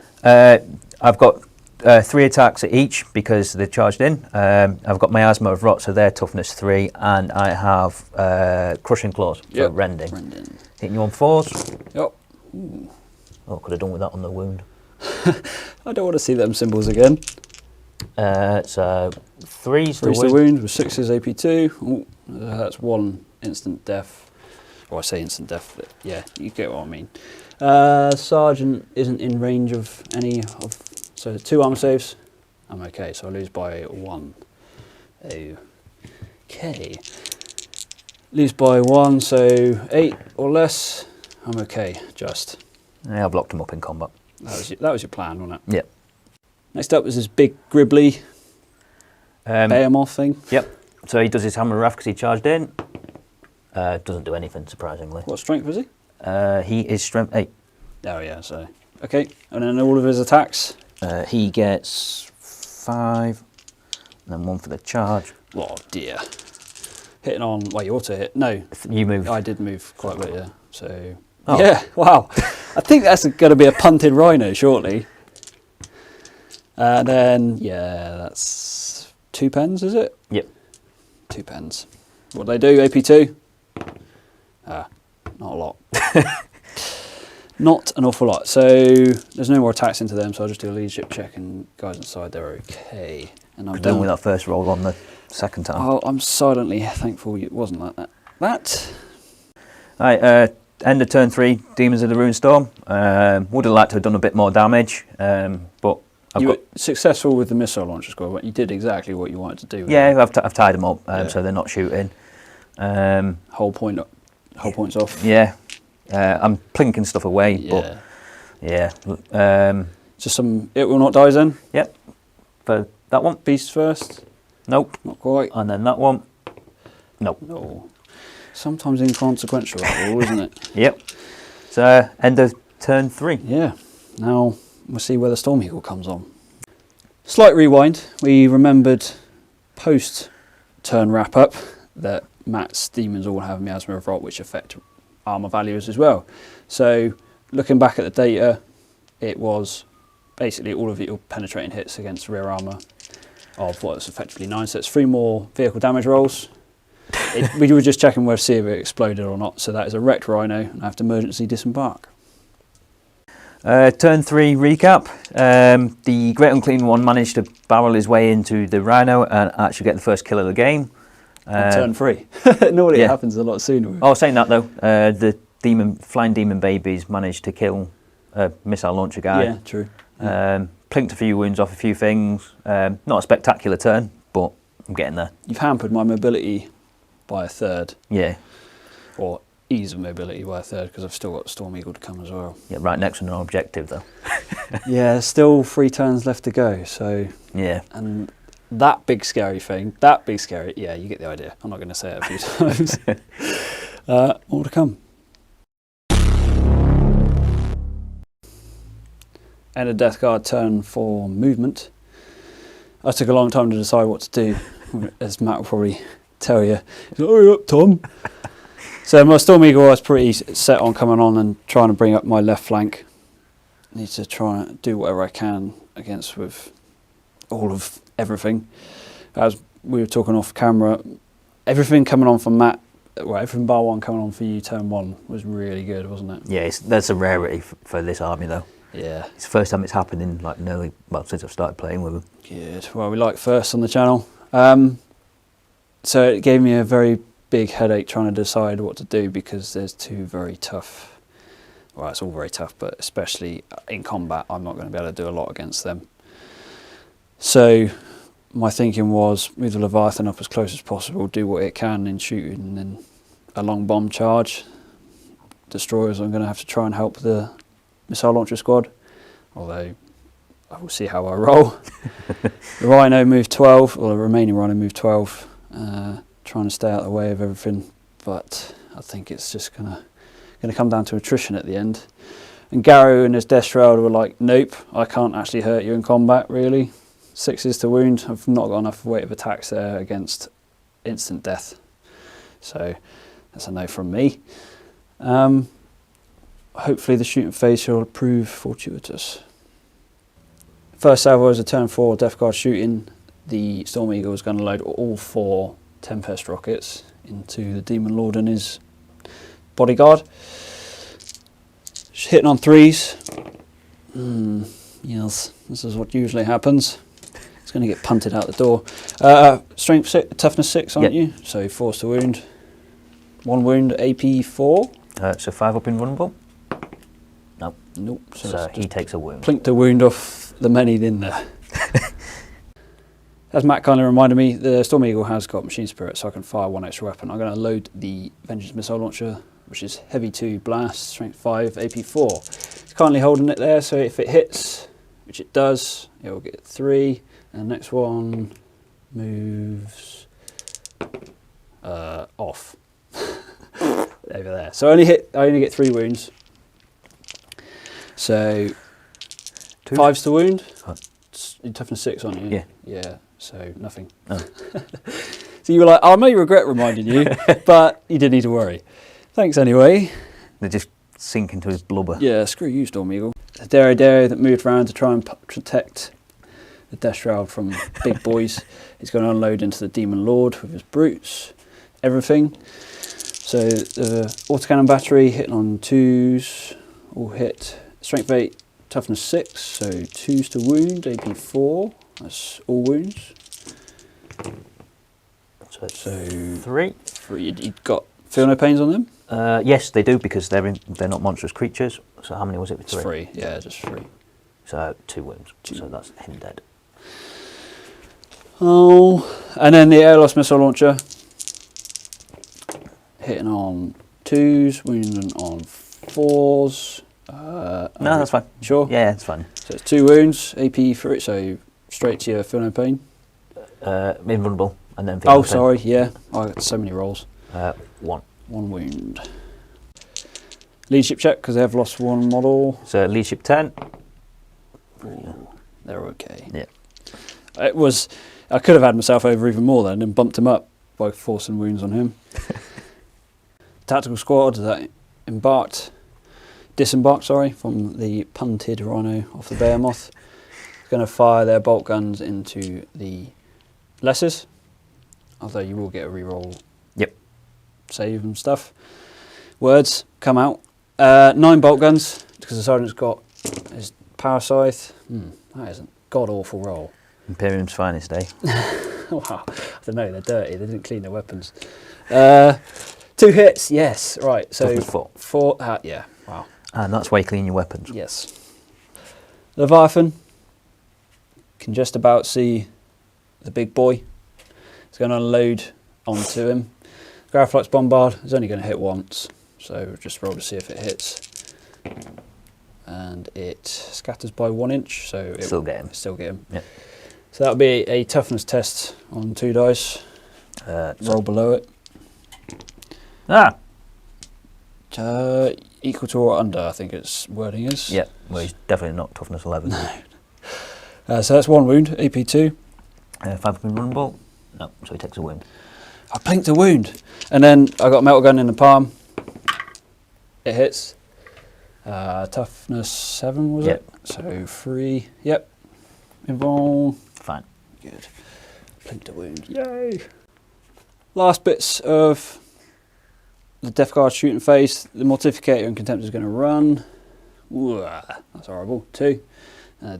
I've got 3 attacks at each because they're charged in. I've got Miasma of Rot, so they're toughness 3, and I have Crushing Claws for rending. Hitting you on 4s. Yep. Ooh. Oh, could have done with that on the wound. I don't want to see them symbols again. So 3's the wound with 6's AP2. Ooh, that's 1 instant death. Well, I say instant death, but yeah, you get what I mean. Sergeant isn't in range of any of... So 2 armor saves. I'm okay, so I lose by 1. Okay. Lose by 1, so 8 or less. I'm okay, just. Yeah, I blocked him up in combat. That was your plan, wasn't it? Yep. Next up is this big gribbly behemoth thing. Yep. So he does his hammer wrath because he charged in. Doesn't do anything, surprisingly. What strength is he? He is strength 8. Oh yeah, so okay. And then all of his attacks. He gets 5, and then 1 for the charge. Oh dear. Hitting on, well, you auto hit. No. You moved. I did move quite a bit, yeah. So, yeah, wow. I think that's going to be a punted rhino shortly. And then, yeah, that's 2 pens, is it? Yep. 2 pens. What do they do? AP2? Not a lot. Not an awful lot. So there's no more attacks into them, so I'll just do a leadership check, and guys inside, they're okay. And I'm done with that first roll on the second time. Oh, I'm silently thankful it wasn't like that. Right, end of turn 3, Demons of the Ruinstorm. Would have liked to have done a bit more damage, but you were successful with the missile launcher squad, but you did exactly what you wanted to do. Yeah, I've tied them up, so they're not shooting. Whole point's off. Yeah, I'm plinking stuff away, but yeah. Just some It Will Not Die then? Yep. For that one. Beast first? Nope. Not quite. And then that one? Nope. No. Sometimes inconsequential, that all, isn't it? Yep. So, end of turn 3. Yeah. Now, we'll see where the Storm Eagle comes on. Slight rewind. We remembered post-turn wrap-up that Matt's demons all have Miasma of Rot, which affect armour values as well. So, looking back at the data, it was basically all of your penetrating hits against rear armour of what's effectively 9. So it's 3 more vehicle damage rolls. We were just checking whether see if it exploded or not. So that is a wrecked Rhino, and I have to emergency disembark. Turn 3 recap. The Great Unclean One managed to barrel his way into the Rhino and actually get the first kill of the game. Turn 3. Normally it happens a lot sooner. Oh, saying that though, the flying demon babies managed to kill a missile launcher guy. Yeah, true. Plinked a few wounds off a few things. Not a spectacular turn, but I'm getting there. You've hampered my mobility by a third. Yeah. Or ease of mobility by a third, because I've still got Storm Eagle to come as well. Yeah, right next to an objective though. Yeah, there's still 3 turns left to go. So yeah. And that big scary thing, yeah, you get the idea. I'm not going to say it a few times. More to come. End of Death Guard turn for movement. I took a long time to decide what to do, as Matt will probably tell you. He's like, hurry up, Tom. So my Storm Eagle, I was pretty set on coming on and trying to bring up my left flank. Need to try and do whatever I can against with all of everything. As we were talking off camera, everything coming on from Matt, well, everything bar 1 coming on for you turn 1 was really good, wasn't it? Yeah, that's a rarity for this army though. Yeah. It's the first time it's happened in like nearly, well, since I've started playing with them. Good. Well, we like first on the channel. So it gave me a very big headache trying to decide what to do, because there's 2 very tough, well, it's all very tough, but especially in combat, I'm not going to be able to do a lot against them. So my thinking was move the Leviathan up as close as possible, do what it can in shooting, and then a long bomb charge. Destroyers, I'm going to have to try and help the missile launcher squad, although I will see how I roll. The Rhino moved 12, or the remaining Rhino moved 12, trying to stay out of the way of everything, but I think it's just going to come down to attrition at the end. And Garro and his Death Shroud were like, nope, I can't actually hurt you in combat, really. 6s to wound, I've not got enough weight of attacks there against instant death. So that's a no from me. Hopefully the shooting phase shall prove fortuitous. First salvo is a turn 4 Death Guard shooting. The Storm Eagle is going to load all 4 Tempest rockets into the Demon Lord and his bodyguard. Hitting on 3s. Yes, this is what usually happens. It's going to get punted out the door. Strength 6, toughness 6, aren't you? So 4s to wound. 1 wound, AP 4. So 5 up invulnerable. No. Nope. So he takes a wound. Plinked a wound off the many in there. As Matt kindly reminded me, the Storm Eagle has got Machine Spirit, so I can fire 1 extra weapon. I'm going to load the Vengeance Missile Launcher, which is Heavy 2 Blast, Strength 5, AP 4. It's kindly holding it there, so if it hits, which it does, it will get 3. And the next one moves off. Over there. So I only get 3 wounds. So 2 5s to wound. You're toughness 6, aren't you? Yeah. Yeah. So nothing. Oh. So you were like, I may regret reminding you, but you didn't need to worry. Thanks anyway. They just sink into his blubber. Yeah, screw you, Storm Eagle. A Daredare that moved around to try and protect the Death Shroud from big boys. He's going to unload into the Demon Lord with his brutes. Everything. So the autocannon battery hitting on 2s, all hit. Strength 8, toughness 6, so 2s to wound, AP 4, that's all wounds. So 3. You got feel no pains on them? Yes, they do, because they're not monstrous creatures. So how many was it? 3? 3, yeah, just 3. So 2 wounds, so that's him dead. Oh, and then the air loss missile launcher hitting on 2s, wounding on 4s. No, that's fine. Sure? Yeah, it's fine. So it's 2 wounds, AP for it, so straight to your feel no pain. Invulnerable, and then feel no pain. Sorry, yeah. I got so many rolls. 1. 1 wound. Leadership check, because they have lost 1 model. So leadership 10. Ooh, they're okay. Yeah. I could have had myself over even more then and bumped him up by forcing wounds on him. Tactical squad that disembarked from the punted rhino off the behemoth. Going to fire their bolt guns into the lessers, although you will get a reroll. Yep. Save and stuff. Words come out. 9 bolt guns because the sergeant's got his power scythe. That isn't god awful roll. Imperium's finest, eh? Wow. I don't know, they're dirty. They didn't clean their weapons. 2 hits, yes. Right, so Toughness 4. 4. Yeah, wow. And that's why you clean your weapons. Yes. Leviathan can just about see the big boy. It's going to unload onto him. Garro Bombard is only going to hit once, so just roll to see if it hits. And it scatters by 1 inch, so it Still get him. Still get him. Yep. So that'll be a toughness test on 2 dice. Roll below it. Equal to or under, I think its wording is. Yeah, well, he's definitely not toughness 11. No. So that's 1 wound, AP 2. 5 invulnerable. No, so he takes a wound. I blinked a wound. And then I got a metal gun in the palm. It hits. Toughness 7, was it? So 3. Yep. Invul. Fine. Good. Blinked a wound. Yay. Last bits of the Death Guard shooting phase. The Mortificator and Contemptor is going to run. Ooh, that's horrible. 2.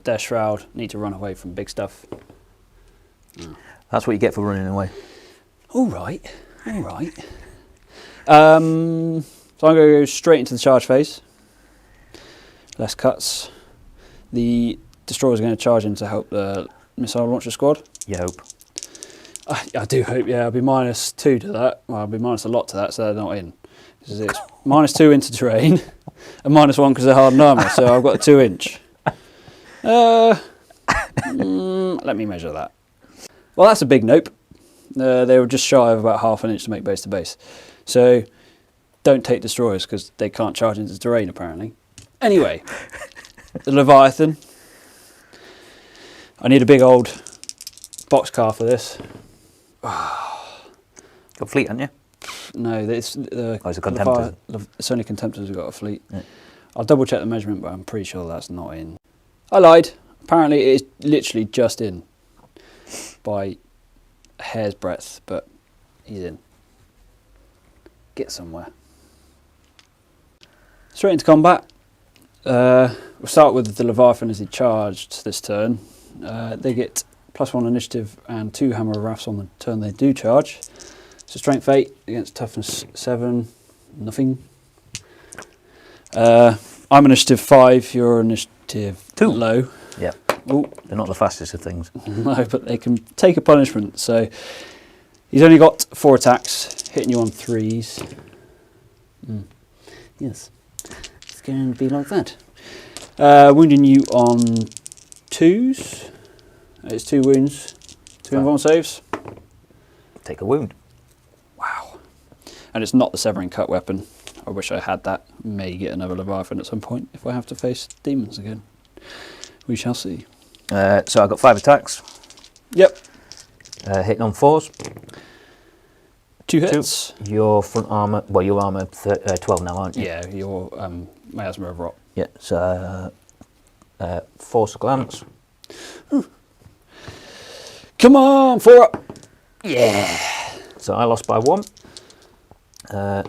Death Shroud. Need to run away from big stuff. That's what you get for running away. All right. So I'm going to go straight into the charge phase. Less cuts. The Destroyer is going to charge in to help the missile launcher squad. You hope. I do hope, yeah. I'll be -2 to that. Well, I'll be minus a lot to that, so they're not in. Because it's -2 into terrain, and -1 because they're hardened armour, so I've got a 2 inch. Let me measure that. Well, that's a big nope. They were just shy of about ½ an inch to make base to base. So don't take Destroyers because they can't charge into terrain apparently. Anyway, the Leviathan. I need a big old boxcar for this. Got fleet, haven't you? No, it's it's a Contemptor. It's only Contemptors who've got a fleet. Yeah. I'll double check the measurement, but I'm pretty sure that's not in. I lied. Apparently it is literally just in by a hair's breadth, but he's in. Get somewhere. Straight into combat. We'll start with the Leviathan as he charged this turn. They get +1 initiative and 2 Hammer of Wraths on the turn they do charge. So Strength 8 against Toughness 7, nothing. I'm initiative 5, you're initiative 2. Low. Yeah. Ooh. They're not the fastest of things. No, but they can take a punishment. So he's only got 4 attacks, hitting you on 3s. Yes, it's going to be like that. Wounding you on 2s. It's 2 wounds, 2 invuln saves. Take a wound. Wow. And it's not the Severing Cut weapon. I wish I had that. May get another Leviathan at some point if I have to face demons again. We shall see. So I've got 5 attacks. Yep. Hitting on 4s. 2 hits. Your front armour, well, your armour 12 now, aren't you? Yeah, your Miasma of Rot. Yeah, so Force a Glance. Come on, 4 up. Yeah. So I lost by 1. Yeah,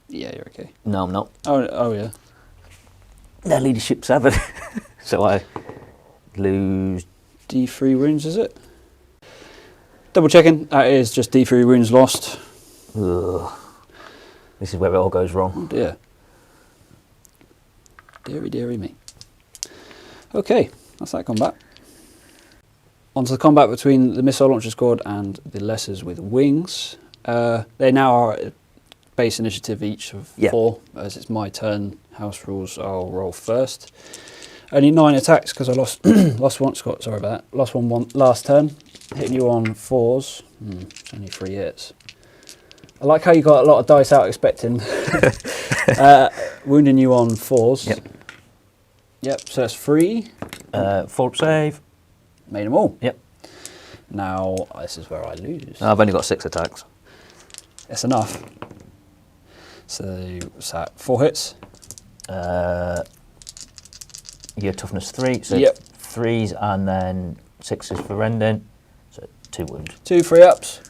you're okay. No, I'm not. Oh yeah. Their leadership 7. So I lose... D3 wounds, is it? Double checking. That is just D3 wounds lost. Ugh. This is where it all goes wrong. Oh dear. Deary me. Okay, that's that combat. On to the combat between the missile launcher squad and the lessers with wings. They now are at base initiative each of 4. As it's my turn, house rules, I'll roll first. Only 9 attacks because I lost lost one. Scott, sorry about that. Lost one last turn. Hitting you on 4s. It's only 3 hits. I like how you got a lot of dice out expecting. Wounding you on 4s. Yep. So that's 3. 4 save. Made them all. Yep. Now this is where I lose. I've only got 6 attacks. That's enough. So what's that? 4 hits. Your toughness 3, so 3s and then 6s for rending, so 2 wounds. 2 free ups.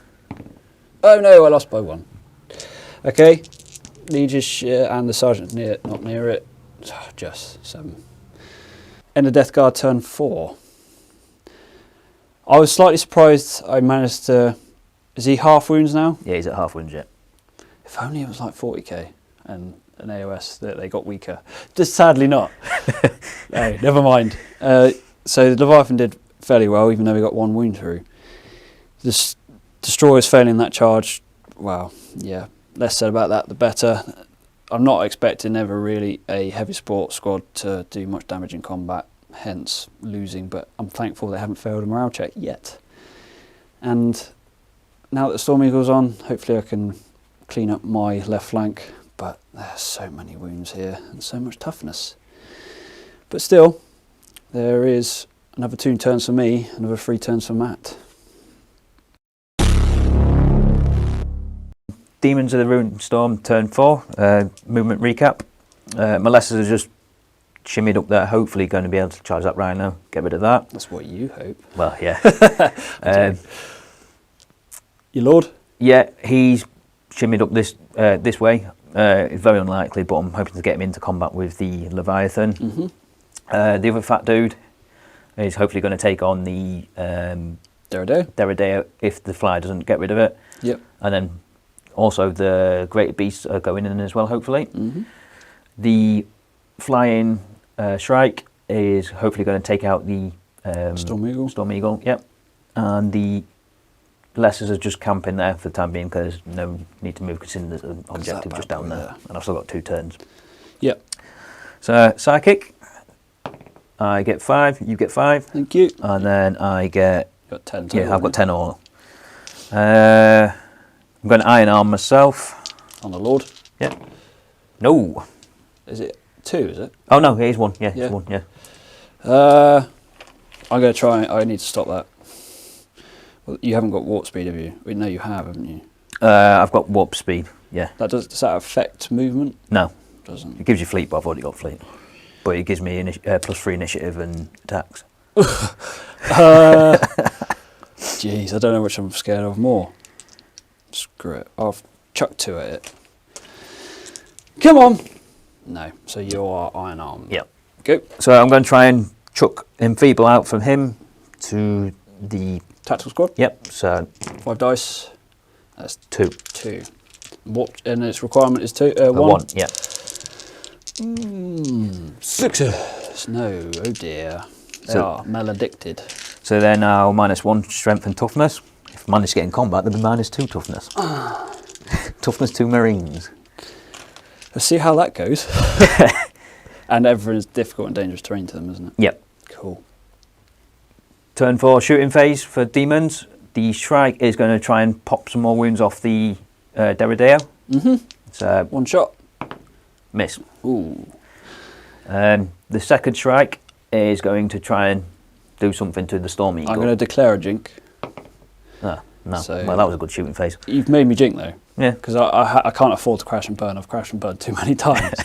Oh no, I lost by 1. Okay, Legis and the sergeant's not near it. Just 7. End of Death Guard turn 4. I was slightly surprised I managed to... Is he half wounds now? Yeah, he's at half wounds yet. If only it was like 40k and an AOS that they got weaker. Just sadly not. Hey, never mind. So the Leviathan did fairly well, even though he got 1 wound through. The Destroyer's failing that charge. Wow, yeah. Less said about that, the better. I'm not expecting ever really a heavy support squad to do much damage in combat, hence losing, but I'm thankful they haven't failed a morale check yet. And now that the Storm Eagle's on, hopefully I can clean up my left flank, but there's so many wounds here and so much toughness. But still, there is another 2 turns for me, another 3 turns for Matt. Demons of the Ruinstorm turn 4, movement recap. My lessers are just shimmied up there, hopefully going to be able to charge that Rhino, get rid of that. That's what you hope. Well, yeah. Your Lord? Yeah, he's shimmied up this way. It's very unlikely, but I'm hoping to get him into combat with the Leviathan. Mm-hmm. The other fat dude is hopefully going to take on the Derrideo if the fly doesn't get rid of it. Yep. And then also the Greater Beasts are going in as well, hopefully. Mm-hmm. The flying Shrike is hopefully going to take out the Storm Eagle. Storm Eagle, yep. And the Lessers are just camping there for the time being because there's no need to move because there's an objective just down there. And I've still got 2 turns. Yep. So, Psychic, I get 5, you get 5. Thank you. And then I get... Got 10 total, yeah, I've got 10 all. I'm going to Iron Arm myself. On the Lord? Yeah. No. Is it 2, is it? Oh no, it is 1. Yeah, it's 1, yeah. I'm going to try, I need to stop that. Well, you haven't got warp speed, have you? Well, no, you have, haven't you? I've got warp speed, yeah. Does that affect movement? No. It doesn't. It gives you fleet, but I've already got fleet. But it gives me +3 initiative and attacks. Jeez, I don't know which I'm scared of more. Screw it. I'll chuck 2 at it. Come on! No, so you are Iron Arm. Yep. Go. So I'm going to try and chuck Enfeeble out from him to the... Tactical squad? Yep, so... 5 dice. That's 2. 2. What, and its requirement is 1? 1, yeah. 6. No, oh dear. They are maledicted. So they're now -1 strength and toughness. If I manage to get in combat, they'll be -2 toughness. Toughness 2 Marines. Let's see how that goes. And everyone's difficult and dangerous terrain to them, isn't it? Yep. Cool. Turn 4 shooting phase for Demons. The Shrike is going to try and pop some more wounds off the Derrideo. Mm-hmm. So 1 shot. Miss. Ooh. The second Shrike is going to try and do something to the Storm Eagle. I'm going to declare a jink. Ah, no. So well, that was a good shooting phase. You've made me jink though. Yeah. Because I can't afford to crash and burn. I've crashed and burned too many times.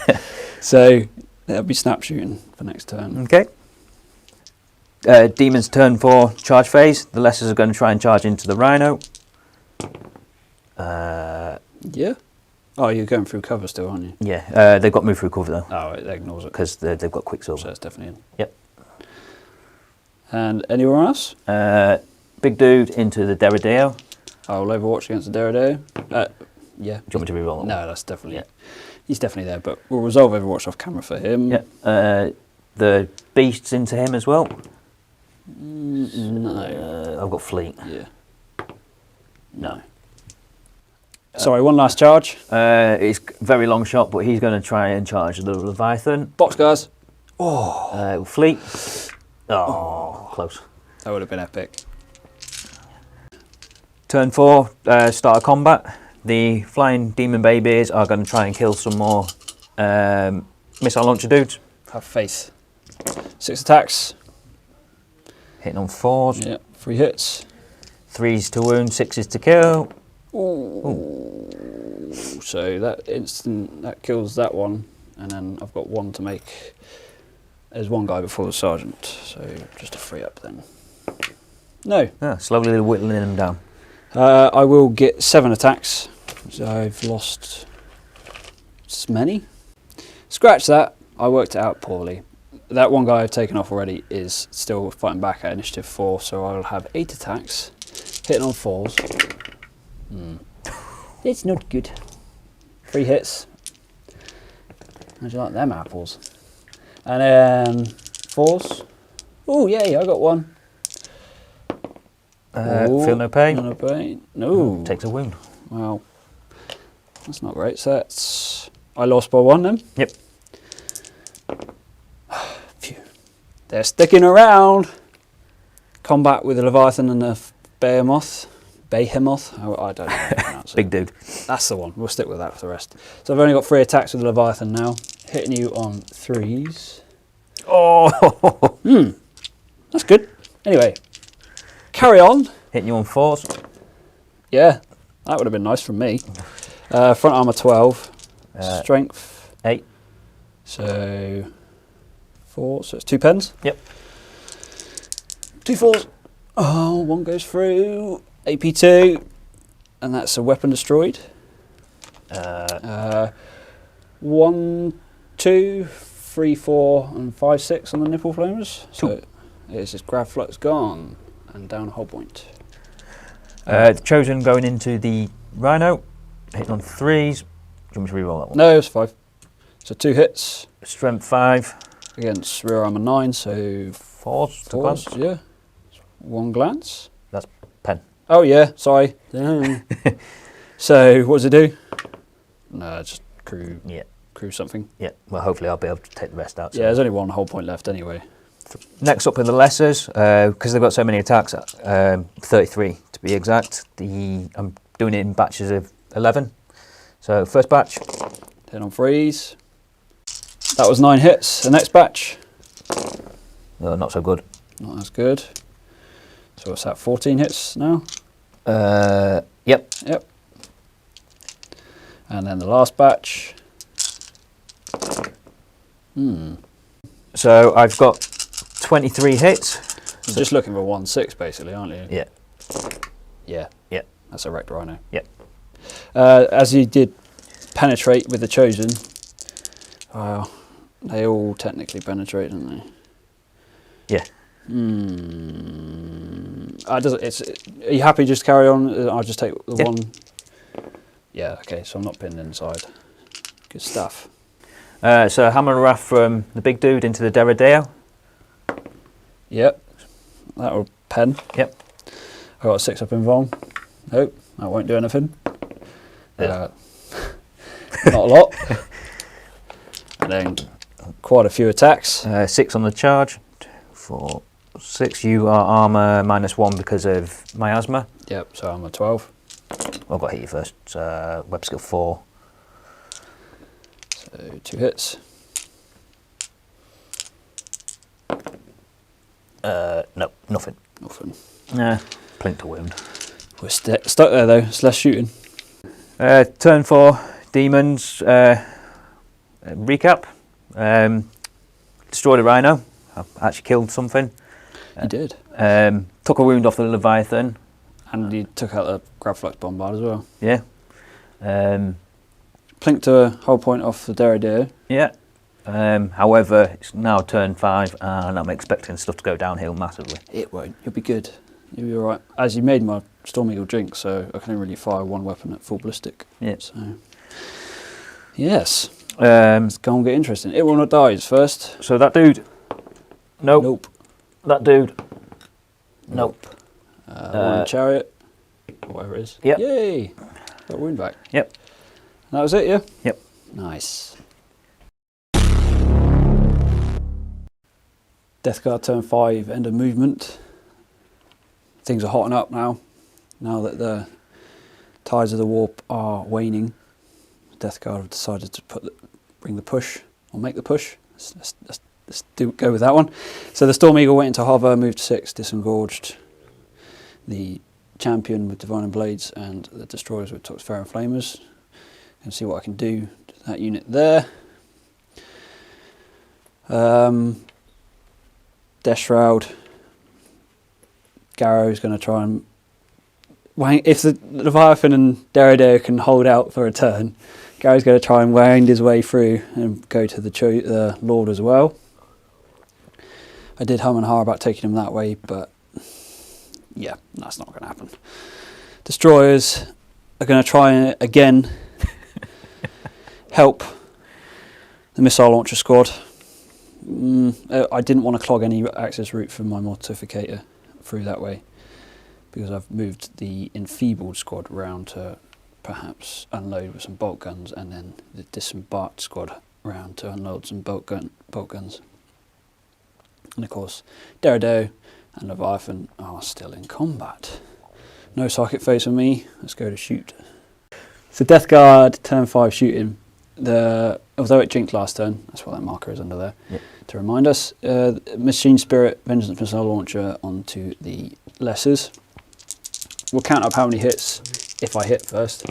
So that'll be snap shooting for next turn. Okay. Demons turn 4 charge phase. The Lessers are going to try and charge into the Rhino. Yeah. Oh, you're going through cover still, aren't you? Yeah, they've got moved through cover though. Oh, it ignores it. Because they've got Quicksilver. So it's definitely in. Yep. And anywhere else? Big dude into the Derrideo. Oh, Overwatch against the Derrideo. Yeah. Do you want me to reroll that? No, that's definitely... Yeah. He's definitely there, but we'll resolve Overwatch off camera for him. Yeah. The Beasts into him as well. No. I've got Fleet. Yeah. No. Sorry, one last charge. It's very long shot, but he's going to try and charge the Leviathan. Box, guys. Fleet. Oh, close. That would have been epic. Turn 4, start of combat. The flying demon babies are going to try and kill some more missile launcher dudes. Have faith. 6 attacks. Hitting on 4s. Yeah, 3 hits. 3s to wound, 6s to kill. Ooh. So that kills that one, and then I've got 1 to make. There's 1 guy before the sergeant, so just a 3 up then. No. Slowly whittling them down. I will get 7 attacks. So I've lost many. Scratch that. I worked it out poorly. That 1 guy I've taken off already is still fighting back at initiative 4, so I'll have 8 attacks, hitting on 4s. It's not good. 3 hits. How'd you like them apples? And then 4s. Oh, yay, I got 1. Feel no pain. No pain. No. Takes a wound. Well, that's not great. So that's... I lost by 1 then? Yep. Phew. They're sticking around. Combat with the Leviathan and the Behemoth. Behemoth? I don't know how to pronounce it. Big dude. That's the one. We'll stick with that for the rest. So I've only got 3 attacks with the Leviathan now. Hitting you on 3s. Oh! That's good. Anyway, carry on. Hitting you on 4s. Yeah, that would have been nice from me. Front armor 12. Strength 8. So 4. So it's 2 pens. Yep. 2 4s. Oh, 1 goes through. AP2. And that's a weapon destroyed. 1, 2, 3, 4, and 5, 6 on the nipple flamers. So it's just grav flux gone and down a whole point. The Chosen going into the Rhino, hitting on 3s. Do you want me to reroll that one? No, it's 5. So 2 hits. Strength 5. Against rear armor 9, so 4s to glance. Yeah. 1 glance. That's pen. Oh yeah, sorry. So what does it do? No, just crew. Yeah. Crew something. Yeah. Well, hopefully I'll be able to take the rest out. So. Yeah, there's only 1 whole point left anyway. Next up are the Lessers, because they've got so many attacks. 33 to be exact. I'm doing it in batches of 11. So first batch. 10 on 3s. That was 9 hits. The next batch. Not so good. Not as good. So what's that? 14 hits now. Yep. Yep. And then the last batch. So I've got 23 hits. You're just looking for 1/6 basically, aren't you? Yeah. Yeah. Yeah. That's a wrecked rhino. Yep. As you did penetrate with the Chosen, they all technically penetrate, don't they? Yeah. Are you happy just to carry on? I'll just take the 1. Yeah, okay, so I'm not pinned inside. Good stuff. So Hammer and Wrath from the big dude into the Derrideo. Yep. That will pen. Yep. I got a 6 up in Vom. Nope, that won't do anything. Not a lot. And then quite a few attacks. 6 on the charge. 4, 6. You are armor -1 because of miasma. Yep, so I'm a 12. I've got to hit you first. Web skill 4. So 2 hits. No, nothing. Nothing. Nah, plink to wound. We're stuck there though, it's less shooting. Turn 4, Demons. Recap. Destroyed a Rhino. I actually killed something. You did. Took a wound off the Leviathan. And you took out the grav flux bombard as well. Yeah. plinked a whole point off the Derrideau. Yeah. However, it's now turn 5 and I'm expecting stuff to go downhill massively. It won't. You'll be good. You'll be alright. As you made my Storm Eagle drink, so I can only really fire one weapon at full ballistic. Yeah. So, yes. Let's go and get interesting. It will not die first. So that dude. Nope. Nope. That dude. Nope. One chariot. Or whatever it is. Yep. Yay. Got a wound back. Yep. That was it, yeah? Yep. Nice. Death Guard turn 5, end of movement. Things are hotting up now that the tides of the warp are waning. Death Guard have decided to bring the push, or make the push. Let's go with that one. So the Storm Eagle went into hover, moved to 6, disengorged the champion with Divine Blades and the destroyers with Toxifera Flamers. And see what I can do to that unit there. Death Shroud. Garro is going to try and wang. If the Leviathan and Derrideau can hold out for a turn, Garro's going to try and wind his way through and go to the Lord as well. I did hum and ha about taking him that way, but yeah, that's not going to happen. Destroyers are going to try and again help the missile launcher squad. I didn't want to clog any access route for my mortificator through that way, because I've moved the enfeebled squad round to perhaps unload with some bolt guns, and then the disembarked squad round to unload some bolt guns. And of course, Derrideau and Leviathan are still in combat. No psychic phase for me. Let's go to shoot. So Death Guard turn 5 shooting. Although it jinked last turn, that's what that marker is under there, yep. To remind us. Machine Spirit Vengeance Missile Launcher onto the Lessers. We'll count up how many hits if I hit first.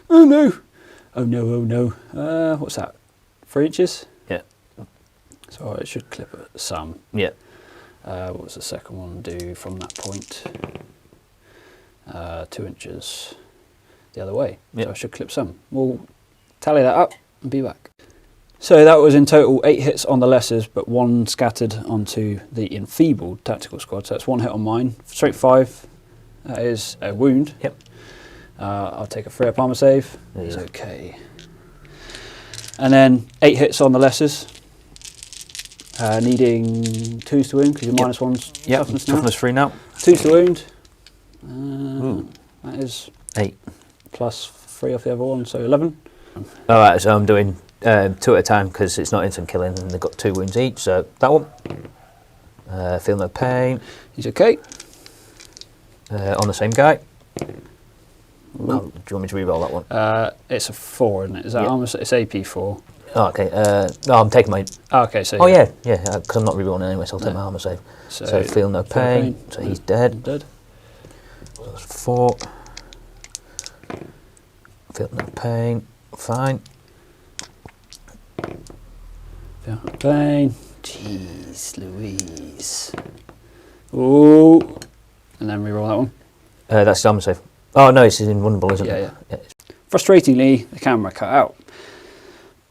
Oh no! Oh no, oh no. What's that? 3 inches? Yeah. So it should clip some. Yeah. What was the second one do from that point? 2 inches the other way. Yep. So I should clip some. We'll tally that up and be back. So that was in total 8 hits on the Lessers, but 1 scattered onto the enfeebled tactical squad. So that's 1 hit on mine. Straight 5. That is a wound. Yep. I'll take a 3-up armor save. There you It's go. okay. And then 8 hits on the Lessers. Needing 2s to wound because your Yep. -1's Yep. toughness now. Toughness 3 now. 2s to wound. That is 8. plus 3 off the other one, so 11. Alright, so I'm doing 2 at a time because it's not instant killing and they've got 2 wounds each. So that one. Feel no pain. He's okay. On the same guy. Oh, do you want me to re-roll that one? It's a 4, isn't it? Is that Yeah. armor? It's AP 4. Oh, okay. No, I'm taking my... Oh, okay, so Oh, yeah, because I'm not re-rolling anyway, so I'll take my armor save. So feel no pain. So he's dead. Dead. So that's 4. Feel no pain. Fine. Feel no pain. Jeez Louise. Ooh. And then re-roll that one. That's the armor save. Oh, no, it's invulnerable, isn't it? Yeah. Frustratingly, the camera cut out.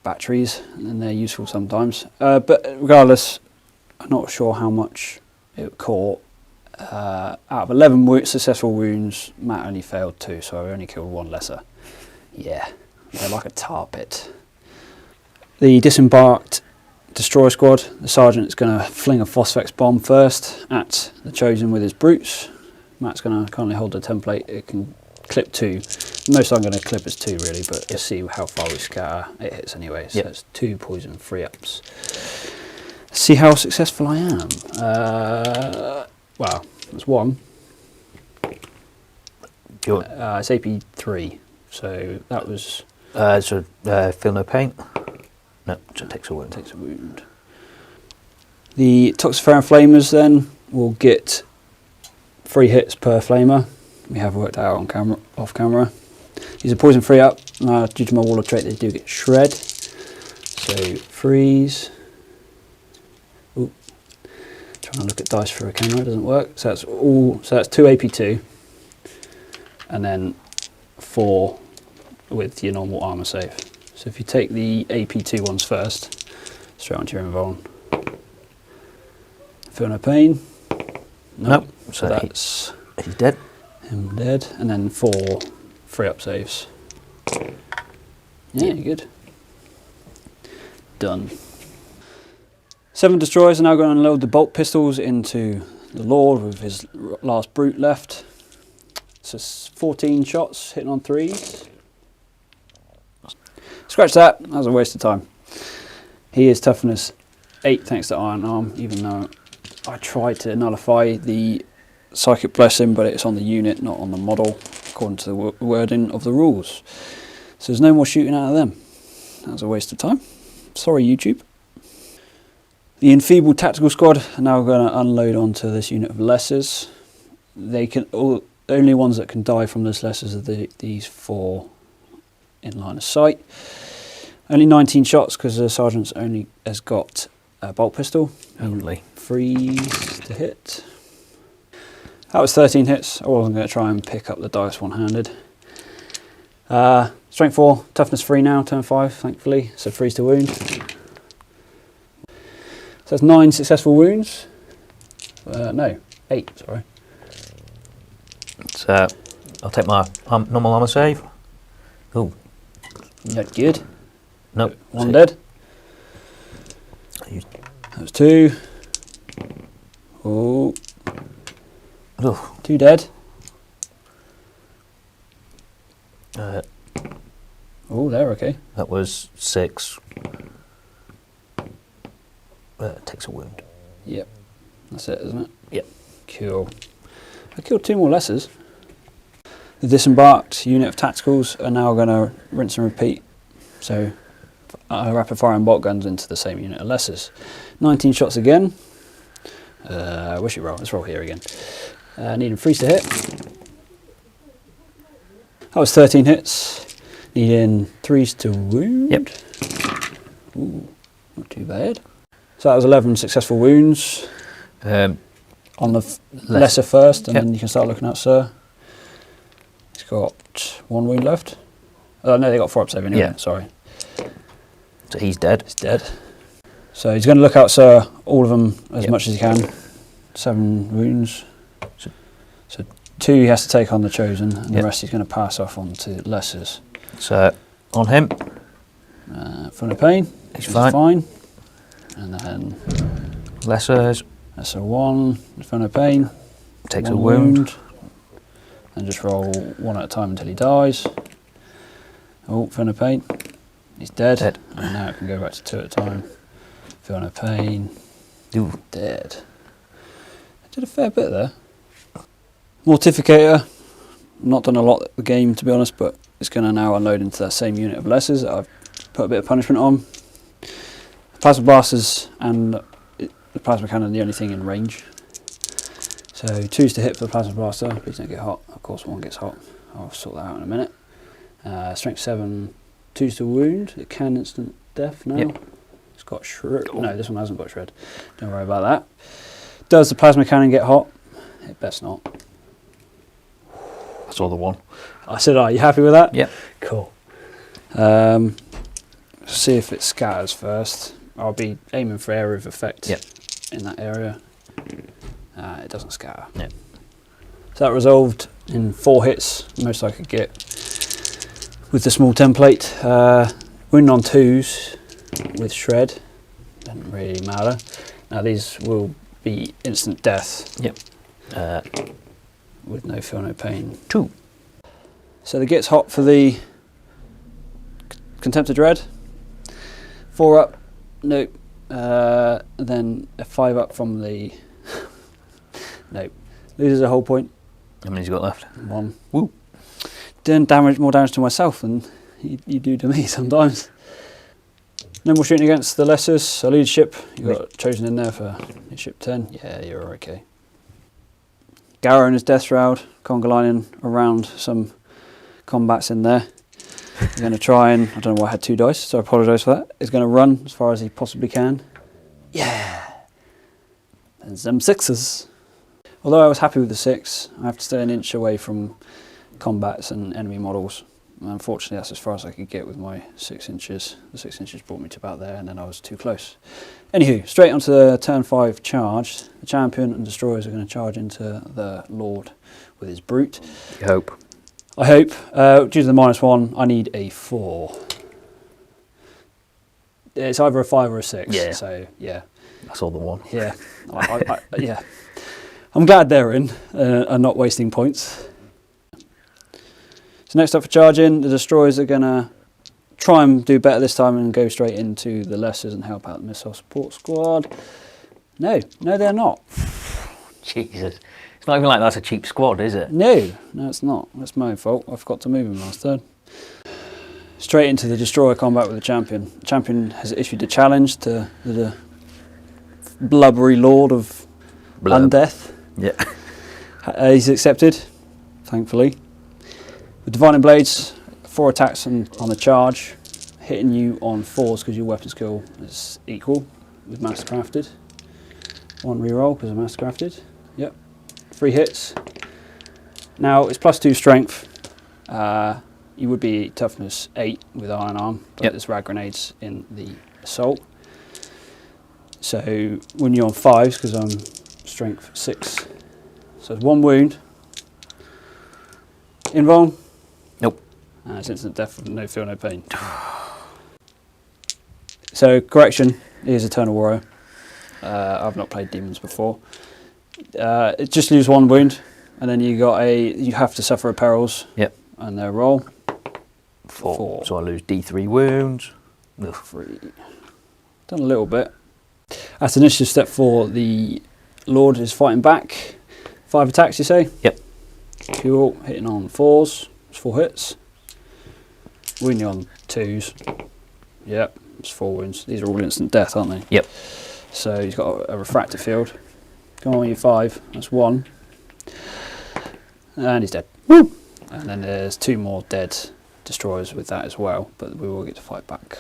Batteries, and they're useful sometimes. But regardless, I'm not sure how much it caught. Out of 11 successful wounds, Matt only failed 2, so I only killed 1 lesser. Yeah, they're like a tar pit. The disembarked destroyer squad, the sergeant is going to fling a Phosphex bomb first at the Chosen with his brutes. Matt's going to kindly hold the template. It can clip 2. Most I'm going to clip is 2 really, but let's see how far we scatter. It hits anyway, so it's 2 poison 3-ups. See how successful I am. Well, that's 1. It's AP 3, so that was... feel no pain? No, so it takes a wound. Takes a wound. The Toxifera Flamers then will get 3 hits per Flamer. We have worked out on camera, off camera. These are poison 3-up. Due to my wall of trait, they do get shred. So freeze. Ooh. Trying to look at dice for a camera, doesn't work. So that's all. So that's 2 AP2, and then 4 with your normal armor save. So if you take the AP2 ones first, straight onto your invuln. Feel no pain. Nope. So that's he's dead. him dead. And then 4 free-up saves. Yeah, you're good. Done. 7 destroyers are now going to unload the bolt pistols into the Lord with his last brute left. So 14 shots hitting on 3s. Scratch that, that was a waste of time. He is toughness 8 thanks to Iron Arm, even though I tried to nullify the Psychic Blessing, but it's on the unit, not on the model, according to the wording of the rules. So there's no more shooting out of them. That was a waste of time. Sorry, YouTube. The enfeebled tactical squad are now going to unload onto this unit of lessers. They can the only ones that can die from this lessers are these 4 in line of sight. Only 19 shots because the sergeant's only has got a bolt pistol. Only. Freeze to hit. That was 13 hits. I wasn't going to try and pick up the dice one-handed. Strength 4, toughness 3 now, turn 5, thankfully. So freeze to wound. So that's 9 successful wounds. No, 8, sorry. So I'll take my normal armor save. Oh. Not good. Nope. 1 dead. That was 2. Oh. Oh. 2 dead. Oh, they're okay. That was 6. Takes a wound. Yep. That's it, isn't it? Yep. Cool. I killed 2 more lessers. The disembarked unit of tacticals are now going to rinse and repeat. So rapid fire and bolt guns into the same unit of lessers. 19 shots again. Wish it roll. Let's roll here again. Needing 3s to hit. That was 13 hits. Needing 3s to wound. Yep. Ooh, not too bad. So that was 11 successful wounds. On the lesser first, and then you can start looking at Sir. He's got 1 wound left. Oh no, they got 4 up save anyway. Yeah. Sorry. So he's dead. He's dead. So he's going to look out Sir, all of them as much as he can. 7 wounds. So 2 he has to take on the Chosen, and the rest he's going to pass off on to Lessers. So on him. From the pain. He's fine. And then Lessers. Lesser 1. From the pain. Takes a wound. And just roll 1 at a time until he dies. Oh, from the pain. He's dead. And now it can go back to 2 at a time. Feel no pain. Ooh. Dead. I did a fair bit there. Mortificator. Not done a lot of the game, to be honest, but it's going to now unload into that same unit of lessers that I've put a bit of punishment on. Plasma blasters and the plasma cannon are the only thing in range. So 2s to hit for the plasma blaster. Please don't get hot. Of course, 1 gets hot. I'll sort that out in a minute. Strength 7. 2s to wound. It can instant death now. Yep. It's got shred. No, this one hasn't got shred. Don't worry about that. Does the plasma cannon get hot? It best not. I saw the 1. I said, are you happy with that? Yep. Cool. See if it scatters first. I'll be aiming for area of effect in that area. It doesn't scatter. Yep. So that resolved in 4 hits, most I could get with the small template. Wound on 2s with shred, doesn't really matter. Now these will be instant death. Yep. With no feel, no pain. 2. So the gets hot for the Contempt of Dread. 4 up, nope. Then a 5 up from the nope. Loses a whole point. How many's you got left? 1. Woo. Doing more damage to myself than you do to me sometimes. No more shooting against the lessers. So leadership, you got Chosen in there for leadership 10. Yeah, you're okay. Garro and his Death Shroud, conga lining around some combats in there. He's going to try and, I don't know why I had 2 dice, so I apologise for that. He's going to run as far as he possibly can. Yeah! And some 6s. Although I was happy with the 6, I have to stay an inch away from combats and enemy models. Unfortunately, that's as far as I could get with my 6 inches. The 6 inches brought me to about there, and then I was too close. Anywho, straight onto the turn 5 charge. The champion and destroyers are going to charge into the Lord with his brute. I hope. Due to the -1, I need a 4. It's either a 5 or a 6. Yeah. So, yeah. That's all the one. Yeah. Yeah. I'm glad they're in and not wasting points. So next up for charging, the destroyers are going to try and do better this time and go straight into the lessers and help out the missile support squad. No, they're not. Jesus. It's not even like that's a cheap squad, is it? No, it's not. That's my fault. I forgot to move him last turn. Straight into the destroyer combat with the champion. The champion has issued a challenge to the blubbery lord of undeath. Yeah. He's accepted, thankfully. With Divining Blades, 4 attacks on the charge, hitting you on 4s because your weapon skill is equal with Mastercrafted. 1 reroll because of Mastercrafted. Yep. 3 hits. Now it's +2 strength. You would be toughness 8 with Iron Arm, but there's rag grenades in the assault. So when you're on 5s, because I'm strength 6, so it's 1 wound. Invuln. Nope. And it's instant death with no feel, no pain. So correction, he is Eternal Warrior. I've not played Demons before. It just lose 1 wound, and then you have to suffer perils. Yep. And their roll. 4. So I lose D3 wounds. 3. Done a little bit. That's initiative step 4. The Lord is fighting back. 5 attacks, you say? Yep. Cool. Hitting on 4s. It's 4 hits. Wounding on 2s. Yep. It's 4 wounds. These are all instant death, aren't they? Yep. So he's got a refractor field. Come on, you 5. That's 1. And he's dead. Woo! And then there's 2 more dead destroyers with that as well, but we will get to fight back.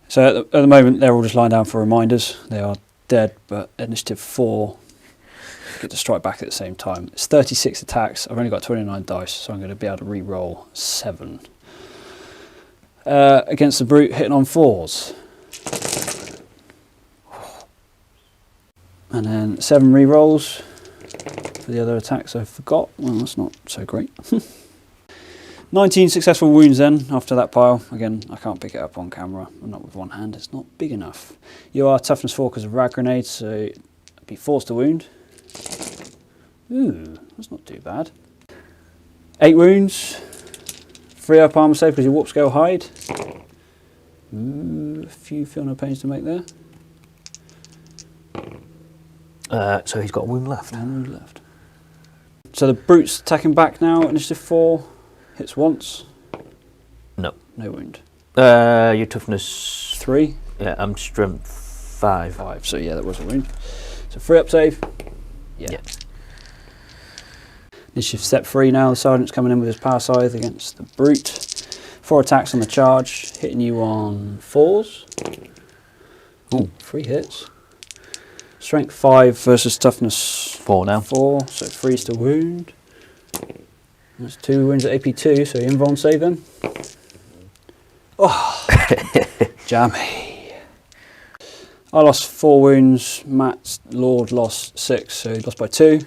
So at the moment they're all just lying down for reminders. They are dead, but initiative 4 get to strike back at the same time. It's 36 attacks. I've only got 29 dice, so I'm going to be able to re-roll 7. Against the brute, hitting on 4s. And then 7 re-rolls for the other attacks I forgot. Well, that's not so great. 19 successful wounds then after that pile. Again, I can't pick it up on camera. I'm not with one hand. It's not big enough. You are toughness 4 because of rag grenades, so I'd be forced to wound. Ooh, that's not too bad. 8 wounds. 3 up armor save because you warp scale hide. Ooh, a few feel no pains to make there. So he's got a wound left. 1 wound left. So the brute's attacking back now. Initiative 4. Hits once. No. No wound. Your toughness 3. Yeah, I'm strength 5. 5. So yeah, that was a wound. So 3 up save. Yeah. Initiative step 3 now. The sergeant's coming in with his power scythe against the brute. 4 attacks on the charge, hitting you on 4s. Ooh, 3 hits. Strength 5 versus toughness 4 now. 4. So 3's to wound. That's 2 wounds at AP 2, so invuln save then. Oh, jammy. I lost 4 wounds. Matt's Lord lost 6, so he lost by 2.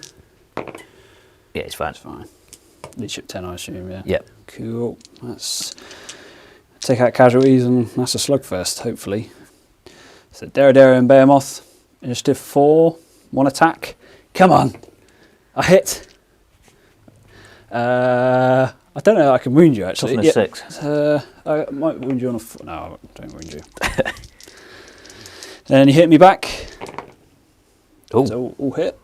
Yeah, it's fine. That's fine. Leadership 10, I assume, yeah. Yep. Cool. That's take out casualties, and that's a slugfest, hopefully. So Daredare and Behemoth. Initiative 4. 1 attack. Come on. I hit. I don't know. I can wound you actually. Toughness 6. I might wound you on a foot. No, I don't wound you. Then you hit me back. Oh, So all hit.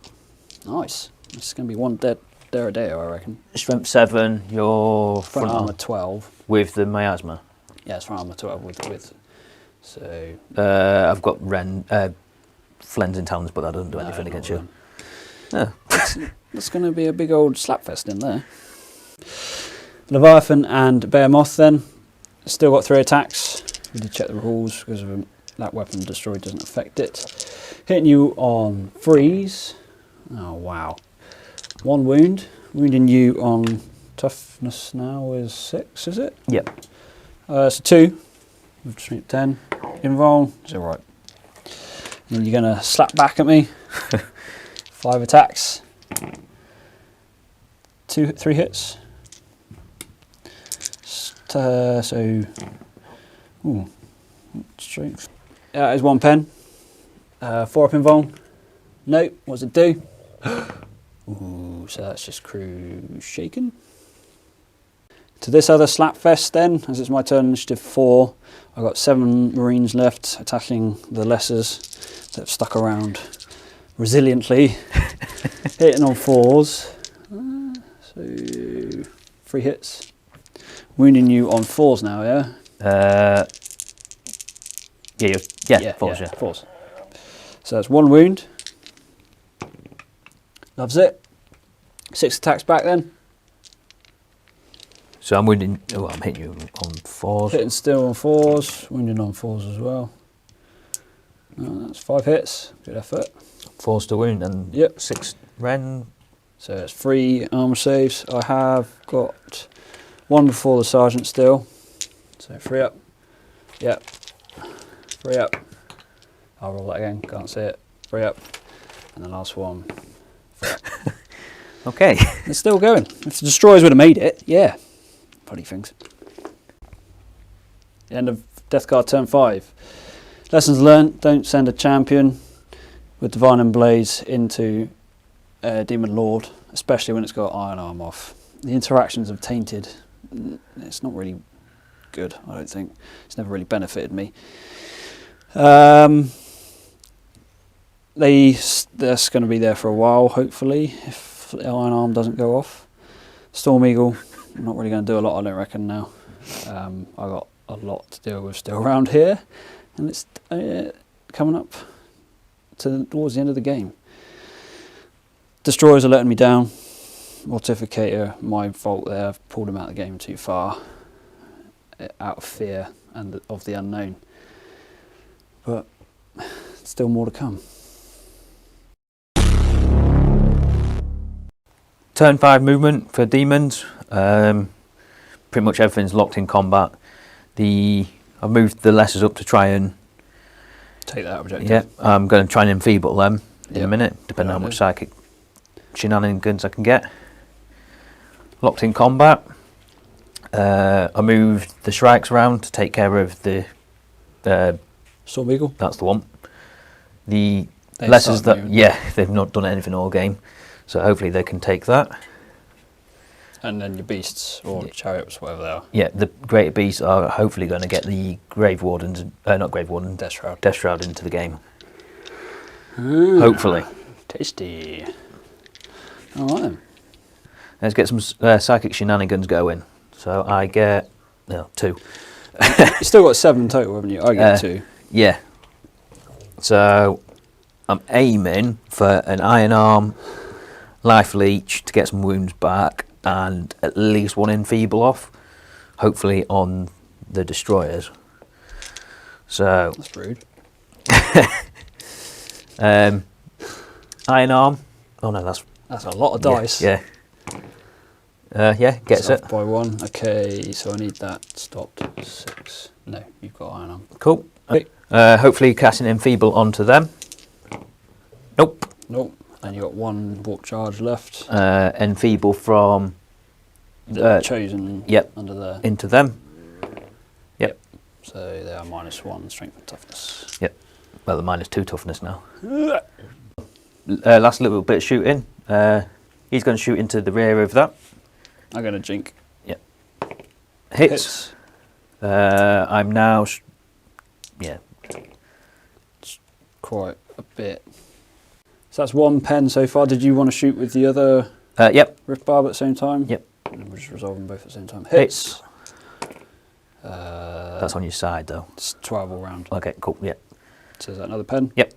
Nice. This is going to be 1 dead Daredare, I reckon. strength 7. Your Front armor 12. with the miasma. Yeah, it's front armor 12 with. So I've got Flens and Talons, but that doesn't do anything against you. Yeah. that's going to be a big old slapfest in there. Leviathan and Behemoth then. Still got 3 attacks. We did check the rules because of that weapon destroyed doesn't affect it. Hitting you on freeze. Oh wow. 1 wound. Wounding you on toughness now is 6, is it? Yep. So 2, with strength 10, invul, is it right? And then you're going to slap back at me, 5 attacks, 3 hits. Ooh, strength. Yeah, it's 1 pen, 4 up invul. No, what's it do? Ooh, so that's just crew shaken. To this other slapfest then, as it's my turn, initiative 4, I've got 7 Marines left attacking the lessers that have stuck around resiliently, hitting on 4s. So 3 hits. Wounding you on 4s now, yeah? Yeah, 4s, yeah. 4s. So that's 1 wound. Loves it. 6 attacks back then. So I'm wounding. Oh, I'm hitting you on 4s. Hitting still on 4s, wounding on 4s as well. Oh, that's 5 hits. Good effort. 4s to wound and Yep. 6 ren. So it's 3 armor saves. I have got 1 before the sergeant still. So 3 up. Yep. 3 up. I'll roll that again. Can't see it. 3 up. And the last one. 3 up. Okay. It's still going. If the destroyers would have made it, yeah. Funny things. The end of Death Guard turn 5. Lessons learnt: don't send a champion with Divine and Blaze into Demon Lord, especially when it's got Iron Arm off. The interactions have tainted. It's not really good, I don't think. It's never really benefited me. That's going to be there for a while, hopefully, if the Iron Arm doesn't go off. Storm Eagle, I'm not really going to do a lot, I don't reckon, now. I got a lot to deal with still around here, and it's coming up towards the end of the game. Destroyers are letting me down. Mortificator, my fault there. I've pulled him out of the game too far, out of fear and of the unknown. But still more to come. Turn 5 movement for Demons. Pretty much everything's locked in combat. I've moved the lessers up to try and take that objective. Yeah, I'm going to try and enfeeble them in a Yep. minute, depending on how much psychic shenanigans I can get. Locked in combat. I moved the Shrikes around to take care of the Storm Eagle. That's the one. The They lessers start moving. they've not done anything all game, so hopefully they can take that. And then your beasts or chariots, whatever they are. Yeah, the greater beasts are hopefully going to get the Grave Wardens, not Grave Warden, Death Shroud. Death Shroud into the game. Hopefully. Tasty. All right then. Let's get some psychic shenanigans going. So I get 2. You still got 7 total, haven't you? I get 2. Yeah. So I'm aiming for an Iron Arm, Life Leech to get some wounds back, and at least 1 enfeeble off, hopefully on the destroyers. So That's rude. Iron Arm. Oh no, that's a lot of dice. Yeah. Gets It's it. off by 1. Okay, so I need that stopped. 6. No, you've got Iron Arm. Cool. Okay. Hopefully casting enfeeble onto them. Nope. Nope. And you got 1 walk charge left. Enfeeble from The chosen. Yep. Under there. into them. Yep. So they are -1 strength and toughness. Yep. Well, the -2 toughness now. Last little bit of shooting. He's going to shoot into the rear of that. I'm going to jink. Yep. Hits. I'm now. Quite a bit. So that's 1 pen so far. Did you want to shoot with the other Yep. Rift Barb at the same time? Yep. And we'll just resolve them both at the same time. Hits. Hits. That's on your side though. It's 12 all round. Okay, cool. Yep. So is that another pen? Yep.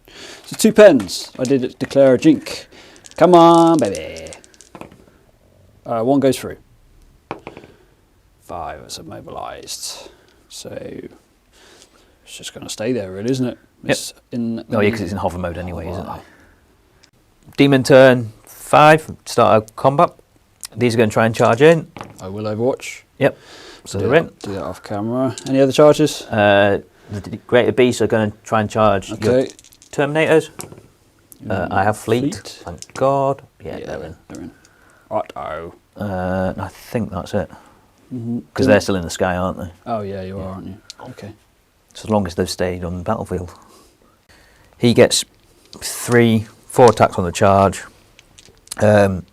So 2 pens. I did declare a jink. Come on, baby. 1 goes through. 5 is immobilised. So it's just going to stay there, really, isn't it? It's in. Oh yeah, because it's in hover mode anyway, isn't it? Demon turn 5. Start of combat. These are going to try and charge in. I will Overwatch. Yep. So they're in. Do that off camera. Any other charges? The Greater Beasts are going to try and charge your Terminators. I have Fleet. Thank God. Yeah, they're in. They're in. Right-o. I think that's it. Because they're still in the sky, aren't they? Oh, yeah, you are, aren't you? Okay. So as long as they've stayed on the battlefield. He gets 4 attacks on the charge.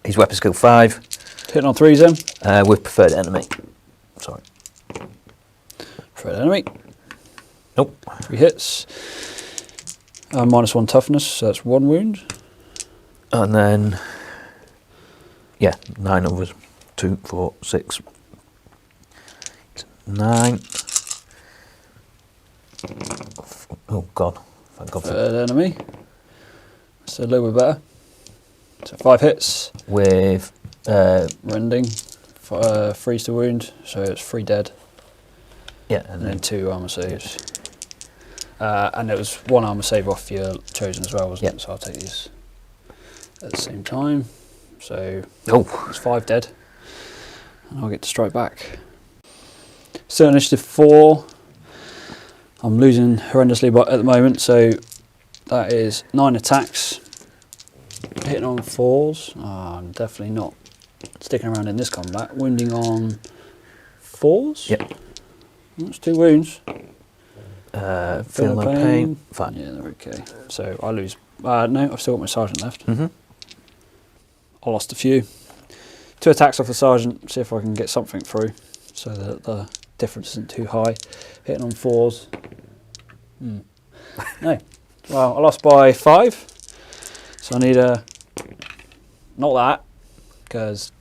His weapon skill 5. Hitting on 3s then? With preferred enemy. Sorry. Preferred enemy. Nope. 3 hits. -1 toughness, so that's 1 wound. And then, 9 others. 2, 4, 6, 9. Oh God! Thank God. Preferred enemy. So a little bit better. So 5 hits. With rending. 3 to wound, so it's 3 dead. Yeah, and then 2 armor saves. And it was 1 armor save off your chosen as well, wasn't it? So I'll take these at the same time. So it's 5 dead, and I'll get to strike back. Still initiative 4. I'm losing horrendously at the moment, so that is 9 attacks. Hitting on 4s. I'm definitely not sticking around in this combat. Wounding on 4s. Yep. That's 2 wounds. Feel no pain. Fine. Yeah, they're okay. So I lose. No, I've still got my sergeant left. I lost a few. 2 attacks off the sergeant. See if I can get something through, so that the difference isn't too high. Hitting on 4s. No. Well, I lost by 5. So I need a. Not that, because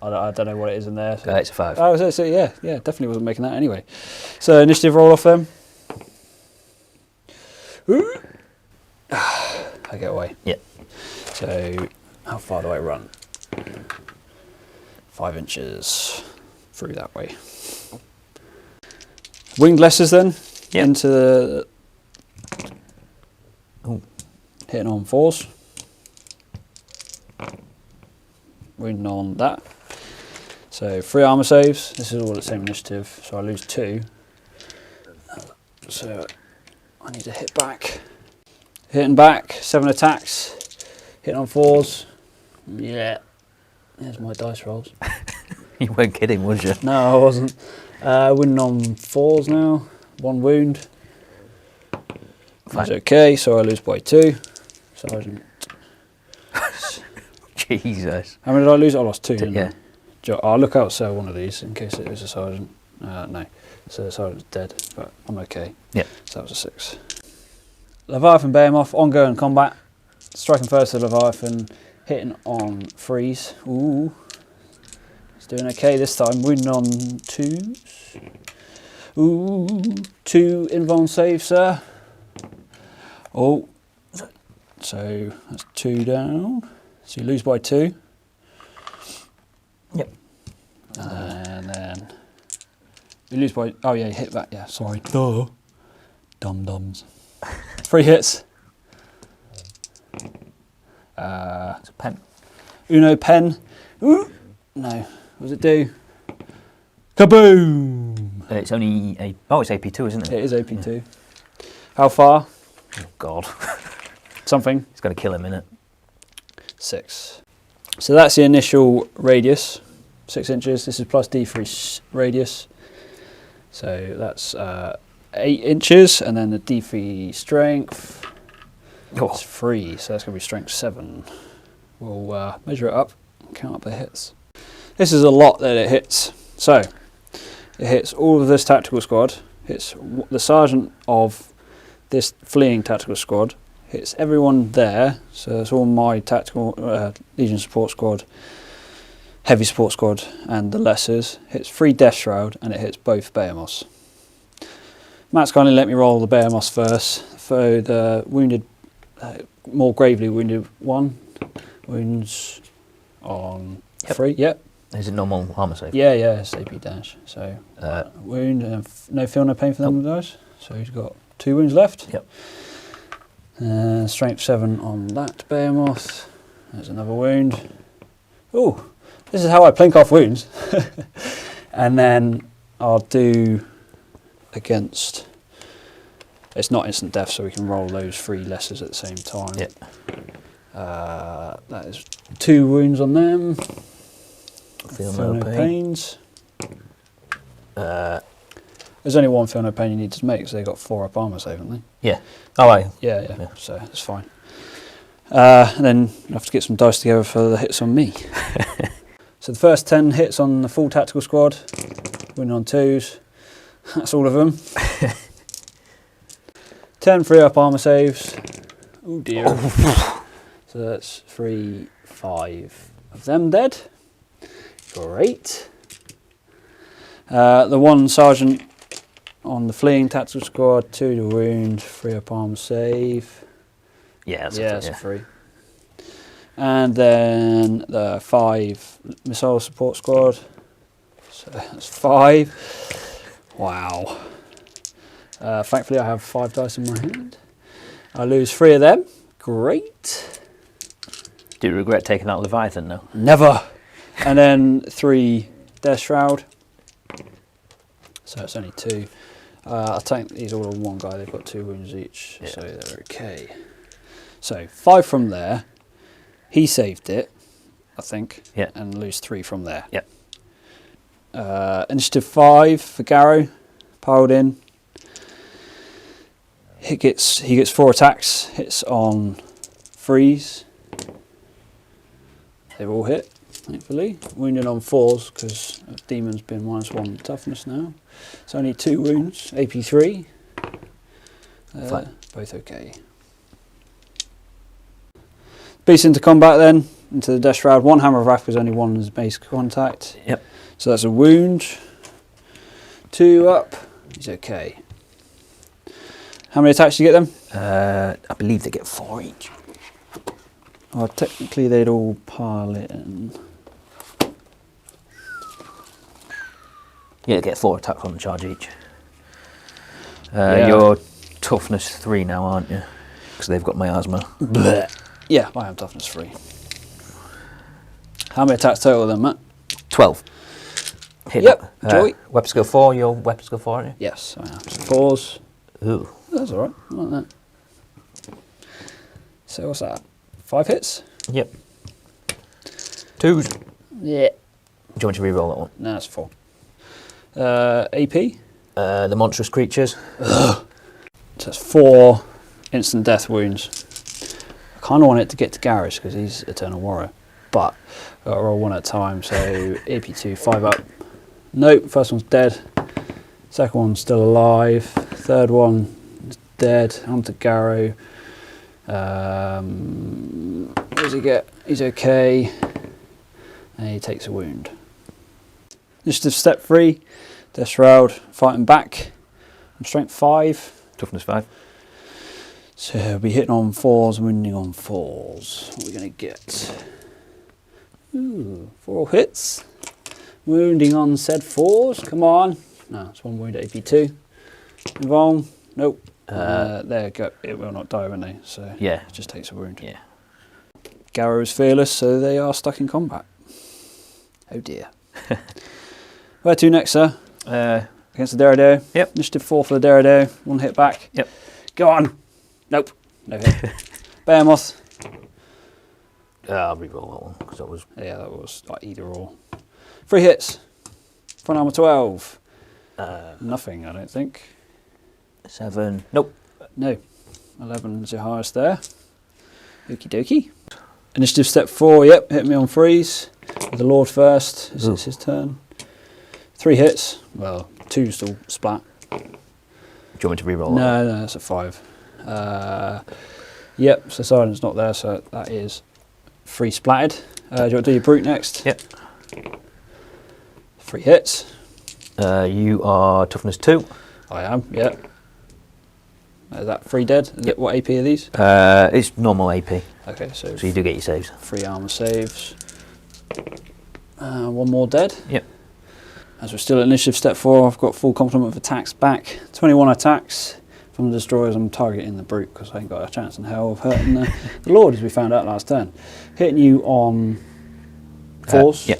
I don't know what it is in there. So. It's a 5. Oh, so yeah, definitely wasn't making that anyway. So initiative roll off them. Ooh. I get away. Yeah. So how far do I run? 5 inches through that way. Winged lessers then. Yep. Into the hitting on 4s. Wounding on that. So 3 armor saves. This is all the same initiative, so I lose 2. So I need to hit back. Hitting back, 7 attacks. Hitting on 4s. Yeah. There's my dice rolls. You weren't kidding, was you? No, I wasn't. Wounding on 4s now. 1 wound. That's okay, so I lose by 2. Sergeant. Jesus. How many did I lose? I lost 2, didn't Yeah. I? I'll look outside one of these in case it is a sergeant. No, so the sergeant's dead, but I'm okay. Yeah. So that was a 6. Leviathan Behemoth, ongoing combat. Striking first to Leviathan, hitting on 3s. Ooh. It's doing okay this time. Wounding on 2s. Ooh. 2 invuln saves, sir. Oh. So that's 2 down. So you lose by 2. Yep. And then you lose by. Oh yeah, you hit back. Yeah, sorry. Duh. Dum-dums. 3 hits. It's a pen. Uno pen. Ooh. No. What does it do? Kaboom! It's only it's AP2, isn't it? It is AP2. Yeah. How far? Oh God. Something. It's got to kill him, innit? 6. So that's the initial radius. 6 inches. This is plus D3 radius. So that's 8 inches, and then the D3 strength. It's 3, so that's going to be strength 7. We'll measure it up and count up the hits. This is a lot that it hits. So it hits all of this tactical squad, hits the sergeant of this fleeing tactical squad, hits everyone there, so it's all my tactical Legion support squad, heavy support squad, and the lessers. Hits 3 Death Shroud, and it hits both Behemoths. Matt's kindly let me roll the Behemoths first. For the wounded, more gravely wounded 1, wounds on 3. Yep. Is it normal armor save? Yeah, it's AP dash. So wound and no feel, no pain for them guys. So he's got 2 wounds left. Yep. Strength 7 on that Behemoth. There's another wound. Oh, This is how I plink off wounds. And then I'll do against... It's not instant death, so we can roll those 3 lessers at the same time. Yep. That is 2 wounds on them. Feel no pains. There's only 1 feel no pain you need to make, because they've got 4 up armour save, haven't they? Yeah. Oh, right. Yeah. So that's fine. And then you have to get some dice together for the hits on me. So the first 10 hits on the full tactical squad, winning on 2s. That's all of them. 10 free up armour saves. Oh dear. Oh. So that's 3, 5 of them dead. Great. The 1 sergeant on the fleeing tactical squad, 2 to wound, 3 up armour save. Yeah, that's a 3. And then the 5 missile support squad. So that's 5. Wow. Thankfully I have 5 dice in my hand. I lose 3 of them. Great. Do you regret taking that Leviathan though? Never. And then 3 Death Shroud. So it's only 2. I'll take these all on 1 guy. They've got 2 wounds each, so they're okay. So 5 from there. He saved it, I think, and lose 3 from there. Yep. Initiative 5 for Garro, piled in. He gets 4 attacks. Hits on freeze. They've all hit, thankfully. Wounded on 4s because Demon's been -1 toughness now. It's only 2 wounds. AP 3. Both okay. Beast into combat then, into the Death Shroud. 1 Hammer of Wrath because only 1 is base contact. Yep. So that's a wound. 2 up. He's okay. How many attacks do you get them? I believe they get 4 each. Oh, technically they'd all pile it in. Yeah, they get 4 attacks on the charge each. You're toughness 3 now, aren't you? Because they've got miasma. Blech. Yeah, I am toughness 3. How many attacks total then, Matt? 12. Hit Yep, joy. Weapon skill 4, your weapon skill 4, aren't you? Yes, I am. 4s. Ooh. That's alright, I like that. So what's that? 5 hits? Yep. 2s. Yeah. Do you want to re-roll that one? No, it's 4. AP? The monstrous creatures. So that's 4 instant death wounds. I kind of want it to get to Garrus because he's Eternal Warrior, but I've got to roll 1 at a time. So AP 2, 5 up. Nope, first one's dead. Second one's still alive. Third one is dead. On to Garro. What does he get? He's okay. And he takes a wound. Initiative step 3. Death Shroud, fighting back. On strength 5. Toughness 5. So he'll be hitting on 4s, wounding on 4s. What are we going to get? Ooh, 4 hits. Wounding on said 4s. Come on. No, it's 1 wound at AP 2. Involve. Nope. There you go. It will not die, won't they? So yeah, it just takes a wound. Yeah. Garro is fearless, so they are stuck in combat. Oh dear. Where to next, sir? Against the Derrido. Yep. Initiative 4 for the Derrido. 1 hit back. Yep. Go on. Nope. No hit. Behemoth. I'll re-roll that one because that was... Yeah, that was like either or. 3 hits. Front armor 12. Nothing, I don't think. 7. Nope. No. 11 is your highest there. Okie dokie. Initiative step 4. Yep, hit me on freeze. With the Lord first. It's his turn. 3 hits. Well, 2 still splat. Do you want me to re-roll that? No, that's a 5. Yep, so Silent's not there, so that is 3 splatted. Do you want to do your brute next? Yep. 3 hits. You are toughness 2. I am, yep. Is that 3 dead? Yep. What AP are these? It's normal AP. Okay, so you do get your saves. 3 armor saves. 1 more dead. Yep. As we're still at initiative step 4, I've got full complement of attacks back. 21 attacks from the destroyers. I'm targeting the brute because I ain't got a chance in hell of hurting the Lord, as we found out last turn. Hitting you on Fours? Yeah.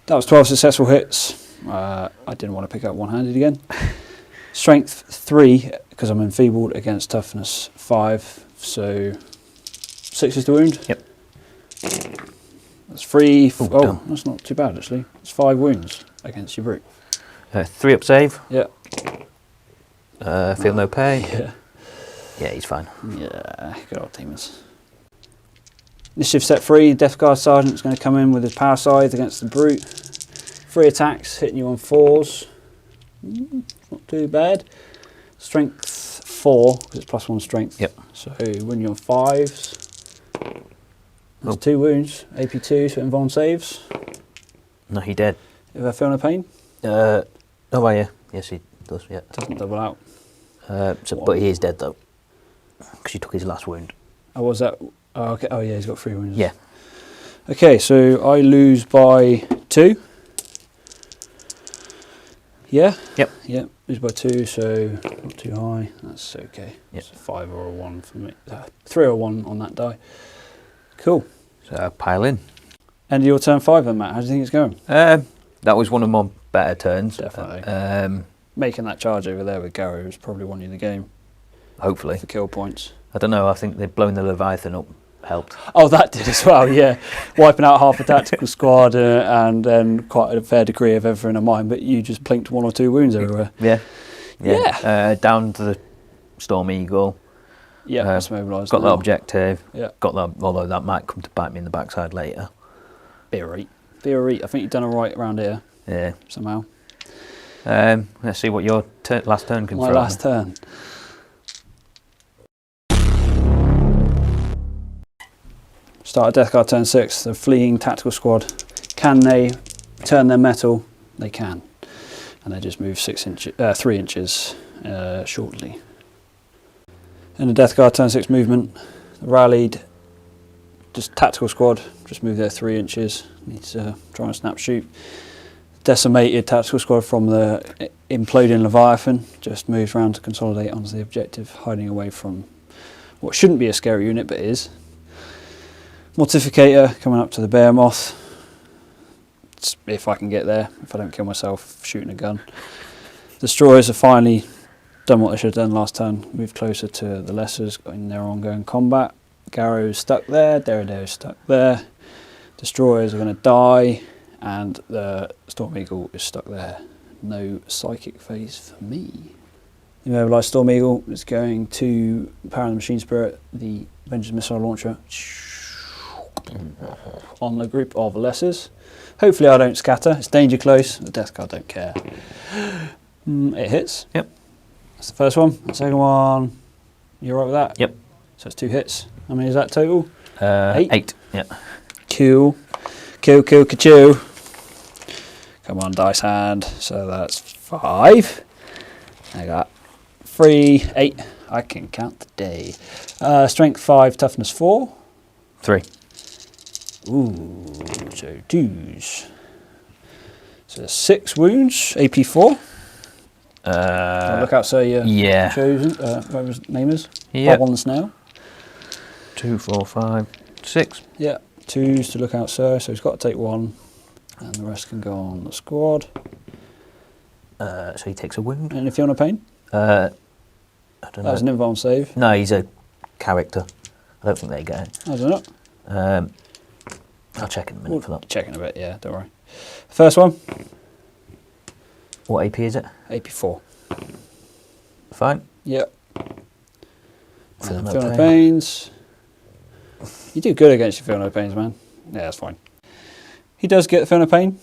That was 12 successful hits. I didn't want to pick up one-handed again. Strength 3, because I'm enfeebled, against toughness 5, so 6 is the wound. Yep. That's 3. Ooh, damn. That's not too bad actually. It's 5 wounds against your brute. 3 up save. Yeah. Feel no pain. Yeah. Yeah, he's fine. Yeah, good old Daemons. Initiative set 3, Death Guard Sergeant is going to come in with his power scythe against the brute. 3 attacks, hitting you on 4s. Not too bad. Strength 4, because it's +1 strength. Yep. So when you're on 5s, that's 2 wounds. AP2, so invuln saves. No, he dead. If I feel no pain, Oh, well, yeah. Yes, he does, yeah. doesn't double out. But he is dead, though, because he took his last wound. Oh, was that? Oh, okay. Oh, yeah, he's got 3 wounds. Yeah. Okay, so I lose by 2. Yeah? Yep. Yep, lose by 2, so not too high. That's okay. Yep. It's a 5 or a 1 for me. 3 or 1 on that die. Cool. So pile in. End of your turn 5 then, Matt. How do you think it's going? That was one of my better turns. Definitely. Making that charge over there with Garro has probably won you the game. Hopefully. For kill points. I don't know, I think they've blown the Leviathan up helped. Oh, that did as well, yeah. Wiping out half a tactical squad and then quite a fair degree of everything of mine, but you just plinked 1 or 2 wounds everywhere. Yeah. Down to the Storm Eagle. Yeah, that's mobilised. Got that objective. Yeah. Got that, although that might come to bite me in the backside later. Be alright. I think you've done alright around here. Yeah. Somehow. Let's see what your last turn can My throw. last turn. Start at Death Guard turn 6, the fleeing tactical squad. Can they turn their metal? They can. And they just move 3 inches shortly. In the Death Guard turn 6 movement, the rallied just tactical squad, just move there 3 inches. Needs to try and snap shoot. Decimated tactical squad from the imploding Leviathan just moves around to consolidate onto the objective, hiding away from what shouldn't be a scary unit but is. Mortificator coming up to the Behemoth. If I can get there, if I don't kill myself shooting a gun. Destroyers have finally done what they should have done last turn, moved closer to the Lessers in their ongoing combat. Garro's stuck there, Derrida's stuck there. Destroyers are going to die, and the Storm Eagle is stuck there. No psychic phase for me. The immobilised Storm Eagle is going to power the Machine Spirit, the Vengeance Missile Launcher, on the group of Lessers. Hopefully I don't scatter, it's danger close, the Death Guard don't care. It hits. Yep. That's the first one. The second one, you alright with that? Yep. So it's 2 hits. How many is that total? 8. Yeah. Kill, ka-choo. Come on, dice hand. So that's 5. I got 3, 8. I can count the day. Strength 5, toughness 4. 3. Ooh, so 2s. So 6 wounds, AP 4. Look out, sir, you're chosen. Whatever his name is. Yep. Bob on the snail. 2, 4, 5, 6. Yeah, 2s to look out, sir. So he's got to take 1, and the rest can go on the squad. So he takes a wound. Any feel no pain? I don't know. That was an invuln save. No, he's a character. I don't think they get it. I don't know. I'll check in a minute for that. Check in a bit, yeah, don't worry. First one. What AP is it? AP 4. Fine. Yep. Feel no Feel no pain. pains. You do good against your feel no pains, man. Yeah, that's fine. He does get feel no pain.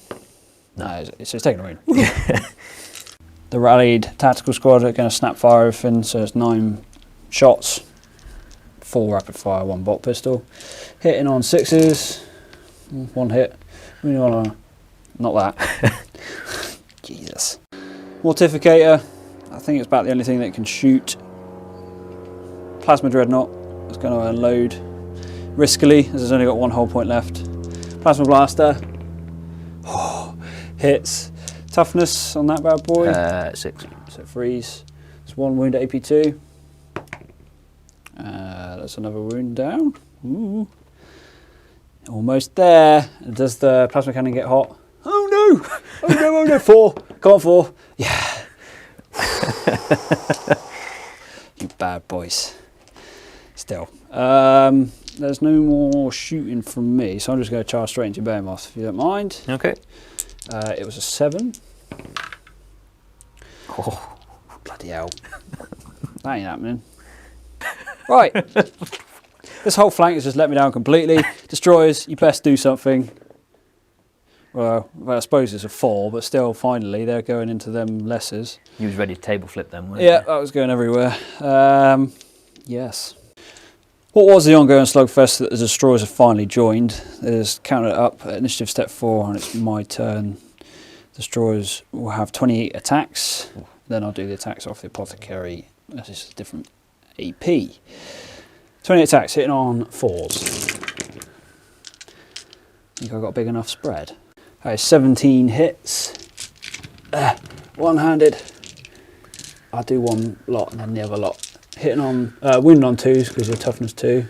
No, it's taking a wound. The rallied tactical squad are going to snap fire everything, so it's 9 shots. 4 rapid fire, 1 bolt pistol. Hitting on 6s. 1 hit. Not that. Jesus. Mortificator. I think it's about the only thing that can shoot. Plasma Dreadnought is going to unload riskily, as it's only got 1 hull point left. Plasma Blaster. Hits. Toughness on that bad boy. 6. So freeze. It's 1 wound at AP2. That's another wound down. Ooh. Almost there. Does the plasma cannon get hot? Oh no! Oh no, oh no, 4. Come on, 4. Yeah. You bad boys. Still. There's no more shooting from me, so I'm just going to charge straight into Behemoth, if you don't mind. Okay. It was a 7. Oh, bloody hell. That ain't happening. Right. This whole flank has just let me down completely. Destroyers, you best do something. Well, I suppose it's a 4, but still, finally, they're going into them lessers. You was ready to table flip them, weren't Yeah, you? that was going everywhere. Yes. What was the ongoing slugfest that the destroyers have finally joined? There's counted it up at initiative step 4, and it's my turn. Destroyers will have 28 attacks. Then I'll do the attacks off the apothecary. This is a different AP. 28 attacks, hitting on 4s. Think I got a big enough spread. 17 hits. One-handed. I'll do one lot and then the other lot. Hitting on, wound on 2s because you're toughness 2.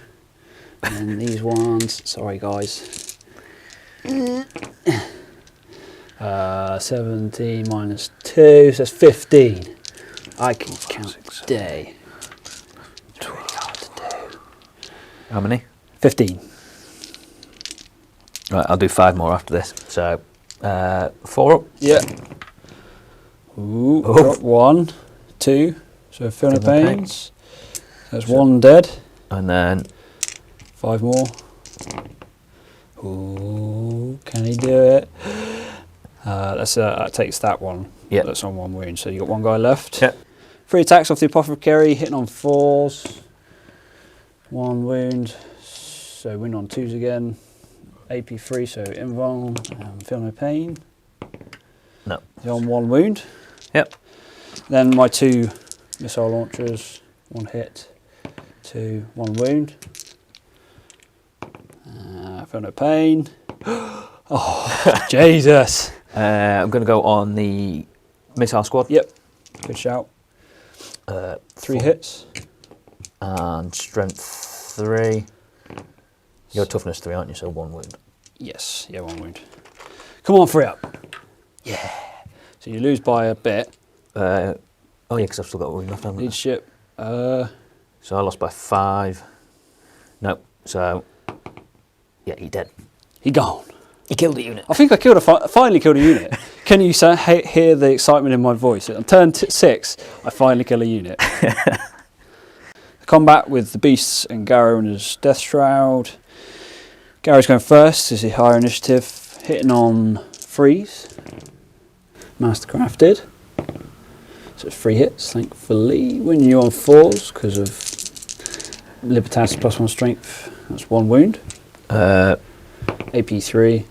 And then these ones, sorry guys. 17 minus 2, so that's 15. I can count a day. It's really hard to do. How many? 15. Right, I'll do 5 more after this. So, 4 up. Yeah. Ooh, drop 1, 2. So Feel No Pains. There's 1 dead. And then 5 more. Ooh, can he do it? That takes that one. Yeah. That's on 1 wound. So you got 1 guy left. Yep. 3 attacks off the apothecary, hitting on 4s. 1 wound. So wound on 2s again. AP 3, so invuln. Feel No Pain. No. He's on 1 wound. Yep. Then my 2 missile launchers. 1 hit. 2, 1 wound. Feel No Pain. Oh, Jesus. I'm going to go on the missile squad. Yep. Good shout. 3 hits. And strength 3. You're toughness 3, aren't you? So 1 wound. Yes, yeah, 1 wound. Come on, 3 up. Yeah. So you lose by a bit. Oh yeah, because I've still got a wound left, haven't I? Leadership. So I lost by 5. No, so yeah, he dead. He gone. He killed a unit. I think I finally killed a unit. Can you hear the excitement in my voice? On turn 6, I finally kill a unit. Combat with the beasts and Garro and his Death Shroud. Garro's going first, is his higher initiative, hitting on 3s. Mastercrafted. So it's 3 hits, thankfully. Winning you on 4s because of Libertas plus 1 strength. That's 1 wound. AP 3.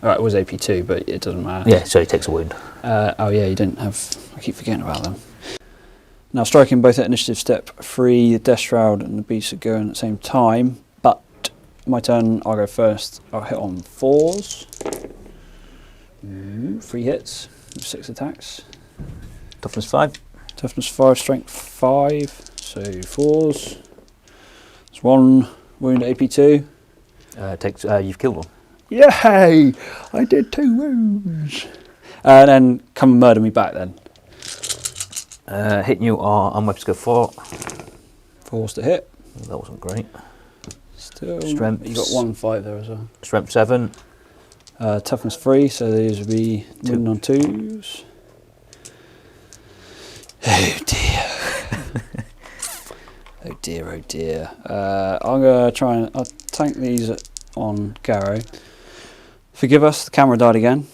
Alright, it was AP 2, but it doesn't matter. Yeah, so he takes a wound. Oh yeah, you didn't have... I keep forgetting about them. Now striking both at initiative step 3, the Death Shroud and the Beasts are going at the same time, but my turn, I'll go first. I'll hit on 4s. 3 hits, 6 attacks. Toughness 5. Toughness 5, strength 5, so 4s. It's 1 wound, AP 2. You've killed one. Yay! I did 2 wounds. And then come and murder me back then. Hitting you on weapon skill 4. 4s to hit. That wasn't great. Still, Strength. you got 1 5 there as well. Strength 7. Toughness 3, so these would be wound on 2s. Oh dear. Oh dear, oh dear. I'm going to try and... I'll tank these on Garro. Forgive us, the camera died again.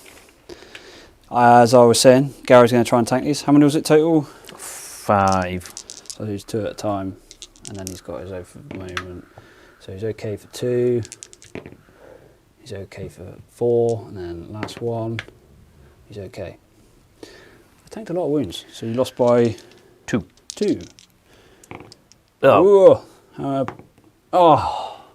As I was saying, Garro's going to try and tank these. How many was it total? 5. So he's 2 at a time, and then he's got his own for the moment. So he's okay for 2. He's okay for 4, and then last one, he's okay. I tanked a lot of wounds, so you lost by 2. 2. Oh. Oh,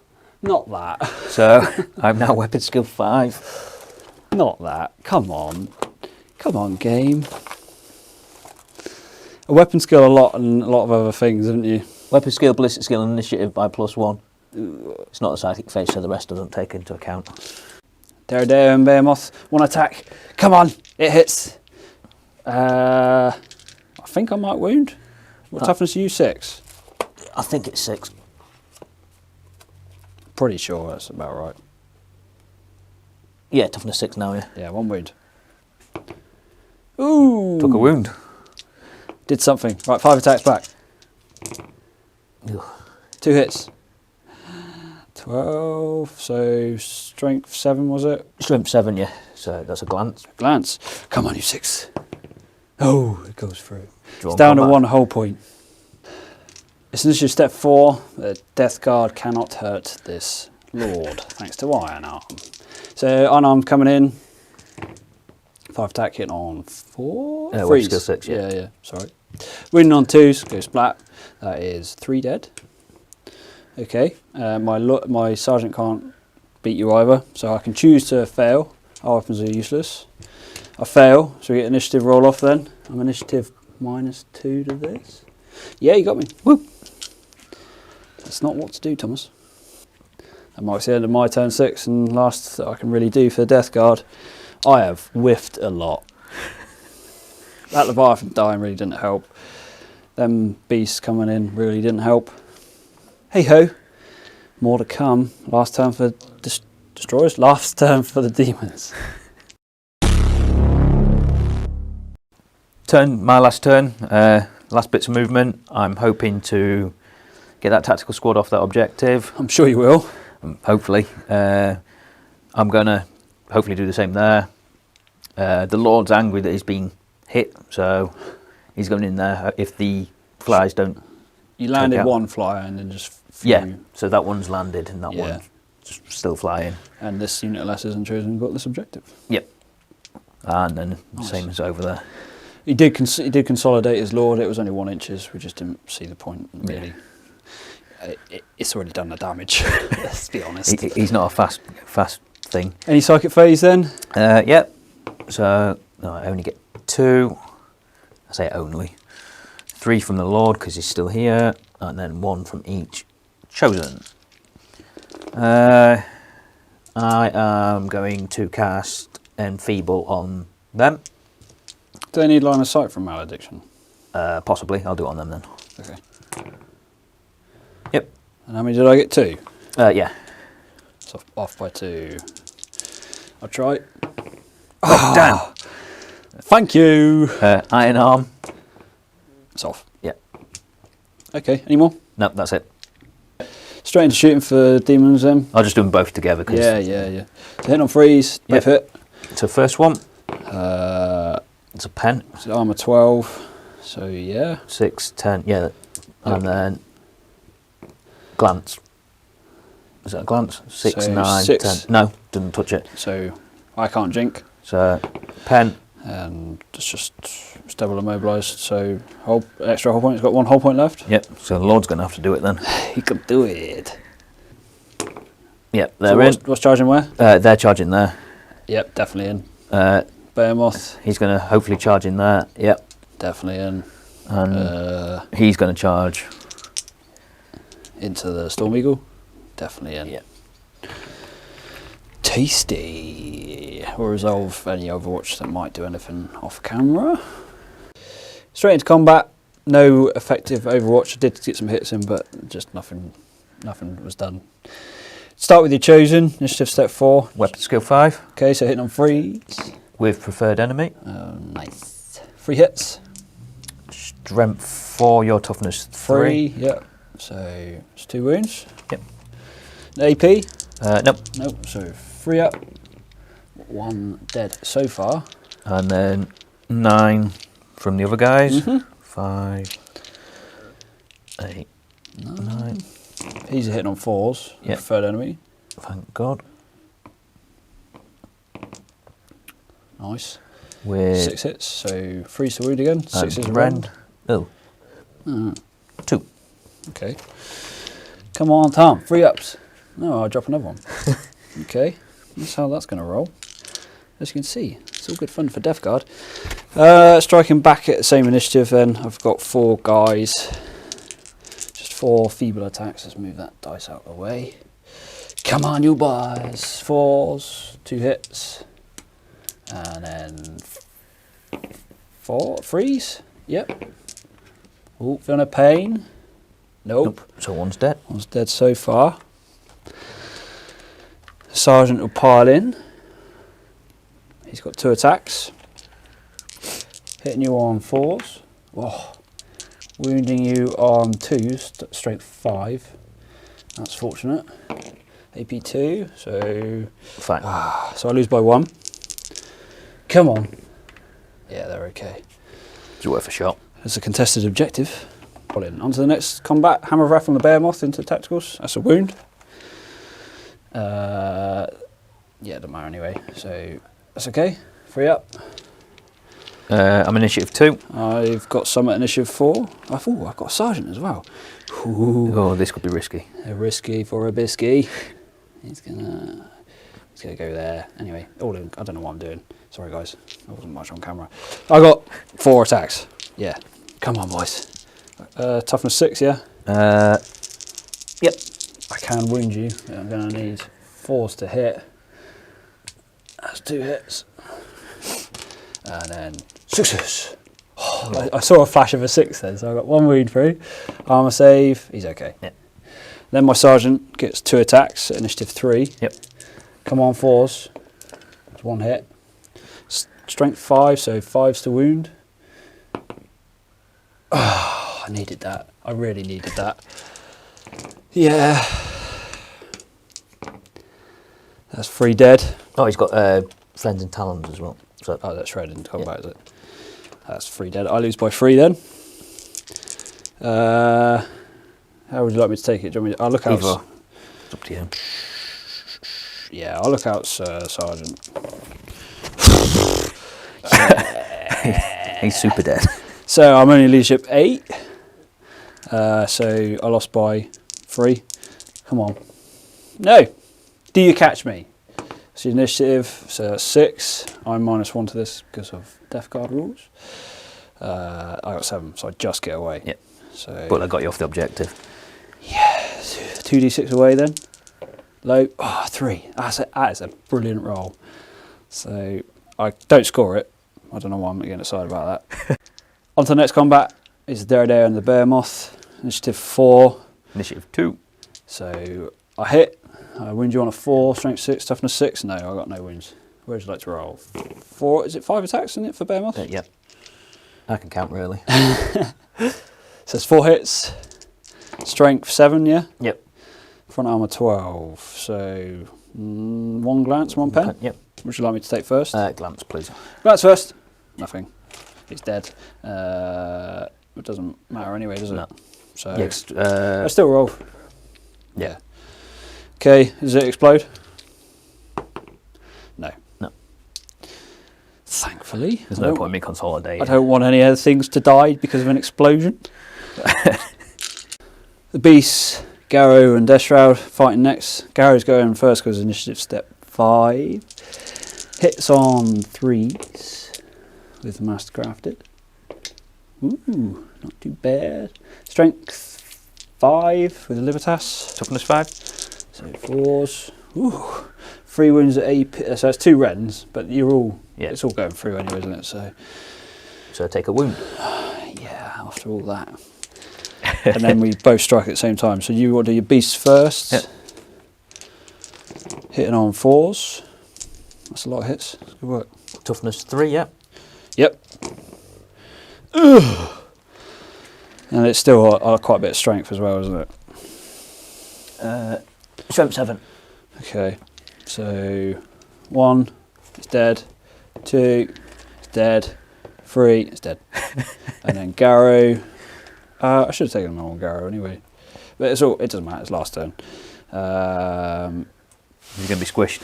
not that. So I'm now weapon skill 5. Not that. Come on. Come on, game. A weapon skill a lot and a lot of other things, haven't you? Weapon skill, ballistic skill, and initiative by +1. It's not a psychic phase, so the rest doesn't take into account. Dare and Behemoth. 1 attack. Come on, it hits. I think I might wound. What toughness are you? 6? I think it's 6. Pretty sure that's about right. Yeah, toughness 6 now, yeah. Yeah, 1 wound. Ooh! Took a wound. Did something. Right, 5 attacks back. Ugh. 2 hits. 12, so strength 7 was it? Strength 7, yeah. So that's a glance. Glance. Come on, you 6. Oh, it goes through. Drawn It's down to combat. 1 whole point. As soon as you step 4, the Death Guard cannot hurt this Lord, thanks to Iron Arm. So unarmed coming in. 5 attack hitting on 4. We're Freeze. still 6, yeah. Yeah, sorry. Wounding on 2s, go splat. That is 3 dead. Okay, my sergeant can't beat you either, so I can choose to fail. Our weapons are useless. I fail, so we get initiative roll off then. I'm initiative -2 to this. Yeah, you got me. Woo! That's not what to do, Thomas. That marks the end of my turn 6, and last that I can really do for the Death Guard. I have whiffed a lot. That Leviathan dying really didn't help. Them beasts coming in really didn't help. Hey ho, more to come. Last turn for destroyers, last turn for the demons. My last turn, last bits of movement. I'm hoping to get that tactical squad off that objective. I'm sure you will. Hopefully. I'm going to hopefully do the same there. The Lord's angry that he's been hit, so he's going in there. If the flies don't... You landed 1 flyer and then just flew. Yeah, so that one's landed and that one's still flying. And this unit of less isn't chosen and got this objective. Yep. And then Nice. same as over there. He did consolidate his Lord. It was only 1 inches. We just didn't see the point, really. It's already done the damage, let's be honest. He's not a fast thing. Any psychic phase then? Yep. So no, I only get 2. I say only. 3 from the Lord because he's still here, and then 1 from each chosen. I am going to cast Enfeeble on them. Do they need line of sight from Malediction? Possibly. I'll do it on them then. Okay. Yep. And how many did I get? 2? Yeah. So off by 2. I'll try. Oh, damn. Thank you. Iron Arm. It's off. Yeah. Okay, any more? No, that's it. Straight into shooting for demons then. I'll just do them both together. Cause Yeah. So hit on freeze, both hit. So first one, It's a pen. It's armor 12, so yeah. 6, 10, yeah. And then glance. Is that a glance? 6, So 9, 6. 10. No, didn't touch it. So I can't jink, So pen. and it's just double immobilised. So extra whole point. It's got 1 whole point left. Yep. So the Lord's going to have to do it then. He can do it. Yep, So they're in. what's charging where? They're charging there. Yep, definitely in. Behemoth, He's going to hopefully charge in there. Yep. definitely in. And he's going to charge Into the Storm Eagle, definitely in. Yep. Tasty. We'll resolve any Overwatch that might do anything off camera. Straight into combat. No effective Overwatch. I did get some hits in, but just nothing was done. Start with your chosen. Initiative step 4. weapon skill 5 Okay, so hitting on freeze. with preferred enemy. Nice. 3 hits. Strength 4, your toughness 3. 3. Yep. So it's 2 wounds. Yep. AP. Nope. Nope. So 3 up. 1 dead so far. And then 9 from the other guys. Mhm. 5, 8, 9. He's hitting on 4s. Yep. Third enemy. Thank God. Nice. With 6 hits. So 3 to wound again. 6 is a rend. rend. Oh. 2. Okay. Come on, Tom. 3 ups. No, I'll drop another one. Okay. That's how that's going to roll. As you can see, it's all good fun for Death Guard. Striking back at the same initiative then. I've got 4 guys. Just 4 feeble attacks. Let's move that dice out of the way. Come on, you boys. 4s, 2 hits. And then 4 3s. Yep. Oh, feeling a pain. Nope. So one's dead. One's dead so far. Sergeant will pile in. He's got 2 attacks. Hitting you on 4s. Oh. Wounding you on 2s, strength 5. That's fortunate. AP 2, so... Fine. So I lose by 1. Come on. Yeah, they're okay. It's worth a shot. It's a contested objective. On to the next combat. Hammer of Wrath from the Behemoth into tacticals. That's a wound. Yeah, doesn't matter anyway. So that's okay. 3 up. I'm initiative 2. I've got some at initiative 4. I've got a sergeant as well. Ooh. Oh, this could be risky. Risky for a bisky. He's gonna go there. Anyway, I don't know what I'm doing. Sorry guys, I wasn't much on camera. I got 4 attacks. Yeah, come on boys. Toughness 6, yeah. Yep. I can wound you. I'm gonna need 4s to hit. That's 2 hits. And then 6s. Oh, I saw a flash of a 6 then, so I got 1 wound through. Armor save. He's okay. Yep. Then my sergeant gets 2 attacks at initiative 3. Yep. Come on 4s. That's 1 hit. Strength 5, so 5s to wound. Oh, I needed that. I really needed that. Yeah. That's 3 dead. Oh, he's got friends and talons as well. So oh, that's right. I didn't talk about it. That's 3 dead. I lose by 3 then. How would you like me to take it? Do you want me to, I'll look out. It's up to you. Yeah, I'll look out, Sergeant. He's super dead. So I'm only leadership 8. So I lost by 3. Come on. No. Do you catch me? So initiative, so that's 6. I'm -1 to this because of Death Guard rules. I got 7, so I just get away. Yep. So, but I got you off the objective. Yeah. 2d6 away then. Low. Oh, 3. That is a brilliant roll. So I don't score it. I don't know why I'm getting excited about that. On to the next combat is Daredare and the Behemoth. Initiative 4. Initiative 2. So I hit. I wound you on a 4, strength 6, toughness 6. No, I got no wounds. Where would you like to roll? 4. Is it 5 attacks in it for Behemoth? Yep. I can count really. So it's 4 hits. Strength 7, yeah? Yep. Front armor 12. So 1 glance, 1 pen? Yep. Would you like me to take first? Glance, please. Glance first. Nothing. He's dead. It doesn't matter anyway, does it? No. So Yeah, I still roll. Yeah. Okay, does it explode? No. No. Thankfully. There's no point in me consolidating. I don't want any other things to die because of an explosion. The beasts, Garro and Death Shroud, fighting next. Garro's going first because initiative step 5. Hits on 3s with Mastercrafted. Ooh, not too bad. Strength 5 with Libertas. Toughness 5. So 4s. Ooh, 3 wounds at AP. So it's 2 rends, but you're all. Yeah. It's all going through anyway, isn't it? So take a wound. Yeah, after all that. And then we both strike at the same time. So you want to do your beasts first. Yep. Hitting on 4s. That's a lot of hits. That's good work. Toughness 3, yep. Yep. Ugh. And it's still quite a bit of strength as well, isn't it? Strength 7. Okay. So 1, it's dead. 2, it's dead. 3, it's dead. And then Garro. I should have taken him on Garro anyway. But it doesn't matter, it's last turn. You're going to be squished.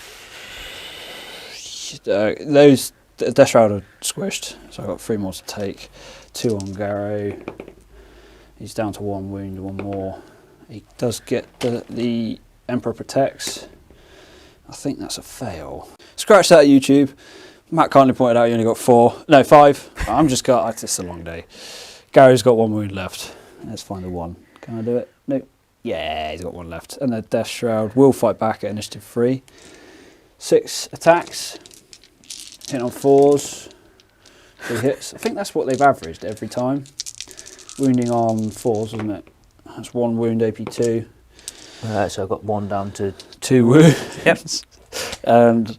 Those Death Shroud are squished, so I've got 3 more to take. 2 on Garro. He's down to 1 wound, 1 more. He does get the Emperor Protects. I think that's a fail. Scratch that, YouTube. Matt kindly pointed out you only got 5. I'm just got, it's a long day. Gary's got 1 wound left. Let's find the 1. Can I do it? No. Yeah, he's got one left. And the Death Shroud will fight back at initiative 3. 6 attacks. Hit on 4s. 3 hits. I think that's what they've averaged every time. Wounding on 4s, isn't it? That's 1 wound, AP 2. So I've got 1 down to 2 wounds. Yep. And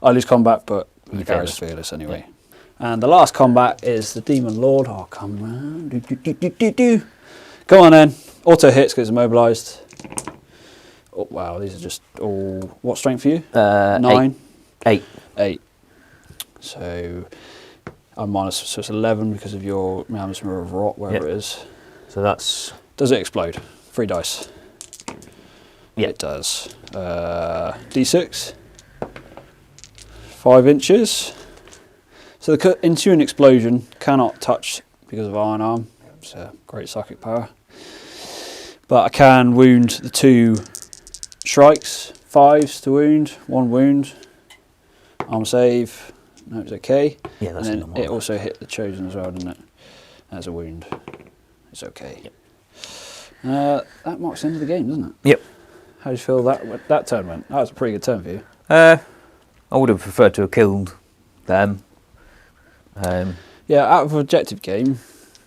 I lose combat, but You Garro's fearless anyway. Yeah. And the last combat is the Demon Lord. Oh, come round. Go on then. Auto hits because it's immobilised. Oh, wow, these are just all... What strength for you? 9? 8. 8. So I'm minus, so it's 11 because of your Mammoth Mirror of Rot, wherever it is. So that's... Does it explode? 3 dice. Yeah. It does. D6. 5 inches. So the ensuing explosion cannot touch because of Iron Arm. It's a great psychic power. But I can wound the 2 strikes. 5s to wound. 1 wound. Arm save. No, it's okay. Yeah, that's and normal. then it also hit the Chosen as well, didn't it? As a wound. It's okay. Yep. That marks the end of the game, doesn't it? Yep. How do you feel that turn went? That was a pretty good turn for you. I would have preferred to have killed them. Yeah, out of an objective game,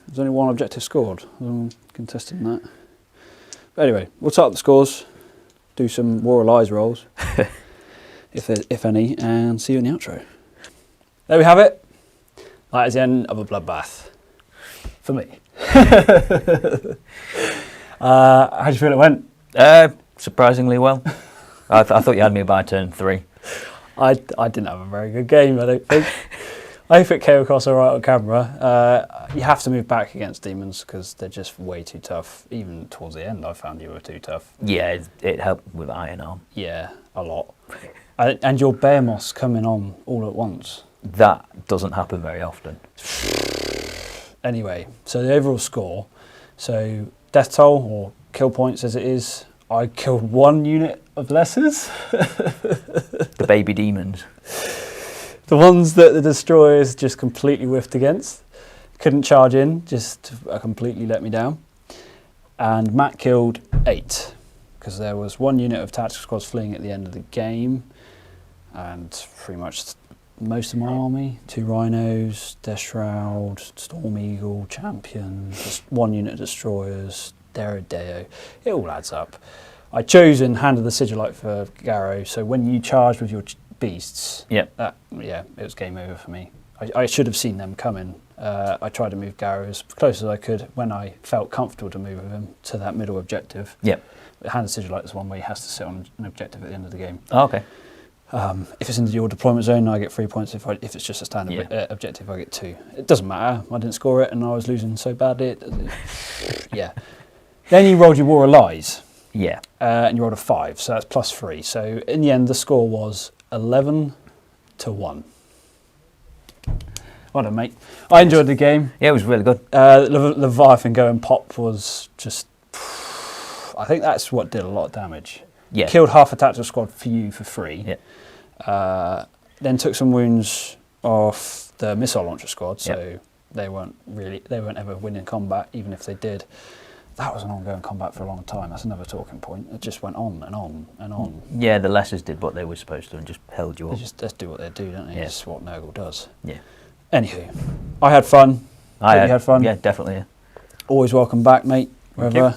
there's only 1 objective scored. I'm contesting that. But anyway, we'll start up the scores, do some War of Lies rolls, if any, and see you in the outro. There we have it. That is the end of a bloodbath. For me. How do you feel it went? Surprisingly well. I thought you had me by turn 3. I didn't have a very good game, I don't think. I think it came across all right on camera. You have to move back against demons because they're just way too tough. Even towards the end, I found you were too tough. Yeah, it helped with Iron Arm. Yeah, a lot. And your bear moss coming on all at once. That doesn't happen very often. Anyway, so the overall score. So death toll, or kill points as it is, I killed 1 unit of lessers. The baby demons. The ones that the destroyers just completely whiffed against. Couldn't charge in, just completely let me down. And Matt killed 8, because there was 1 unit of tactical squads fleeing at the end of the game. And pretty much most of my army, 2 rhinos, Death Shroud, Storm Eagle, Champion, just 1 unit of destroyers, Deo. It all adds up. I chosen Hand of the Sigillite for Garro, so when you charged with your beasts, Yep. it was game over for me. I should have seen them coming. I tried to move Garro as close as I could when I felt comfortable to move with him to that middle objective. Yep. Hand of Sigillite is one where he has to sit on an objective at the end of the game. Oh, okay. If it's in your deployment zone, I get 3 points. If it's just a standard objective, I get 2. It doesn't matter. I didn't score it, and I was losing so badly. Yeah. Then you rolled your War of Lies. Yeah. And you rolled a 5, so that's plus 3. So in the end, the score was 11-1. Well done, mate. I enjoyed the game. Yeah, it was really good. Leviathan going pop was just... I think that's what did a lot of damage. Yeah. Killed half a tactical squad for you for free. Yeah. Then took some wounds off the missile launcher squad, so they weren't ever winning combat, even if they did. That was an ongoing combat for a long time. That's another talking point. It just went on and on and on. Yeah, the lessers did what they were supposed to and just held you up. They just do what they do, don't they? Yeah. It's what Nurgle does. Yeah. Anywho, I had fun. Hope you had fun. Yeah, definitely. Yeah. Always welcome back, mate. Wherever.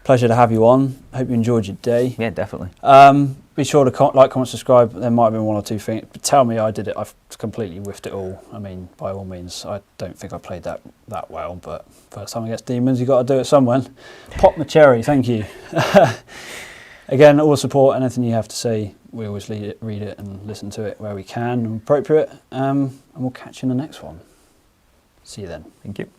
Pleasure to have you on. Hope you enjoyed your day. Yeah, definitely. Be sure to like, comment, subscribe. There might have been 1 or 2 things. But tell me I did it. I've completely whiffed it all. I mean, by all means, I don't think I played that well. But first time against demons, you got to do it somewhere. Pop my cherry. Thank you. Again, all support. Anything you have to say, we always read it and listen to it where we can and appropriate. And we'll catch you in the next one. See you then. Thank you.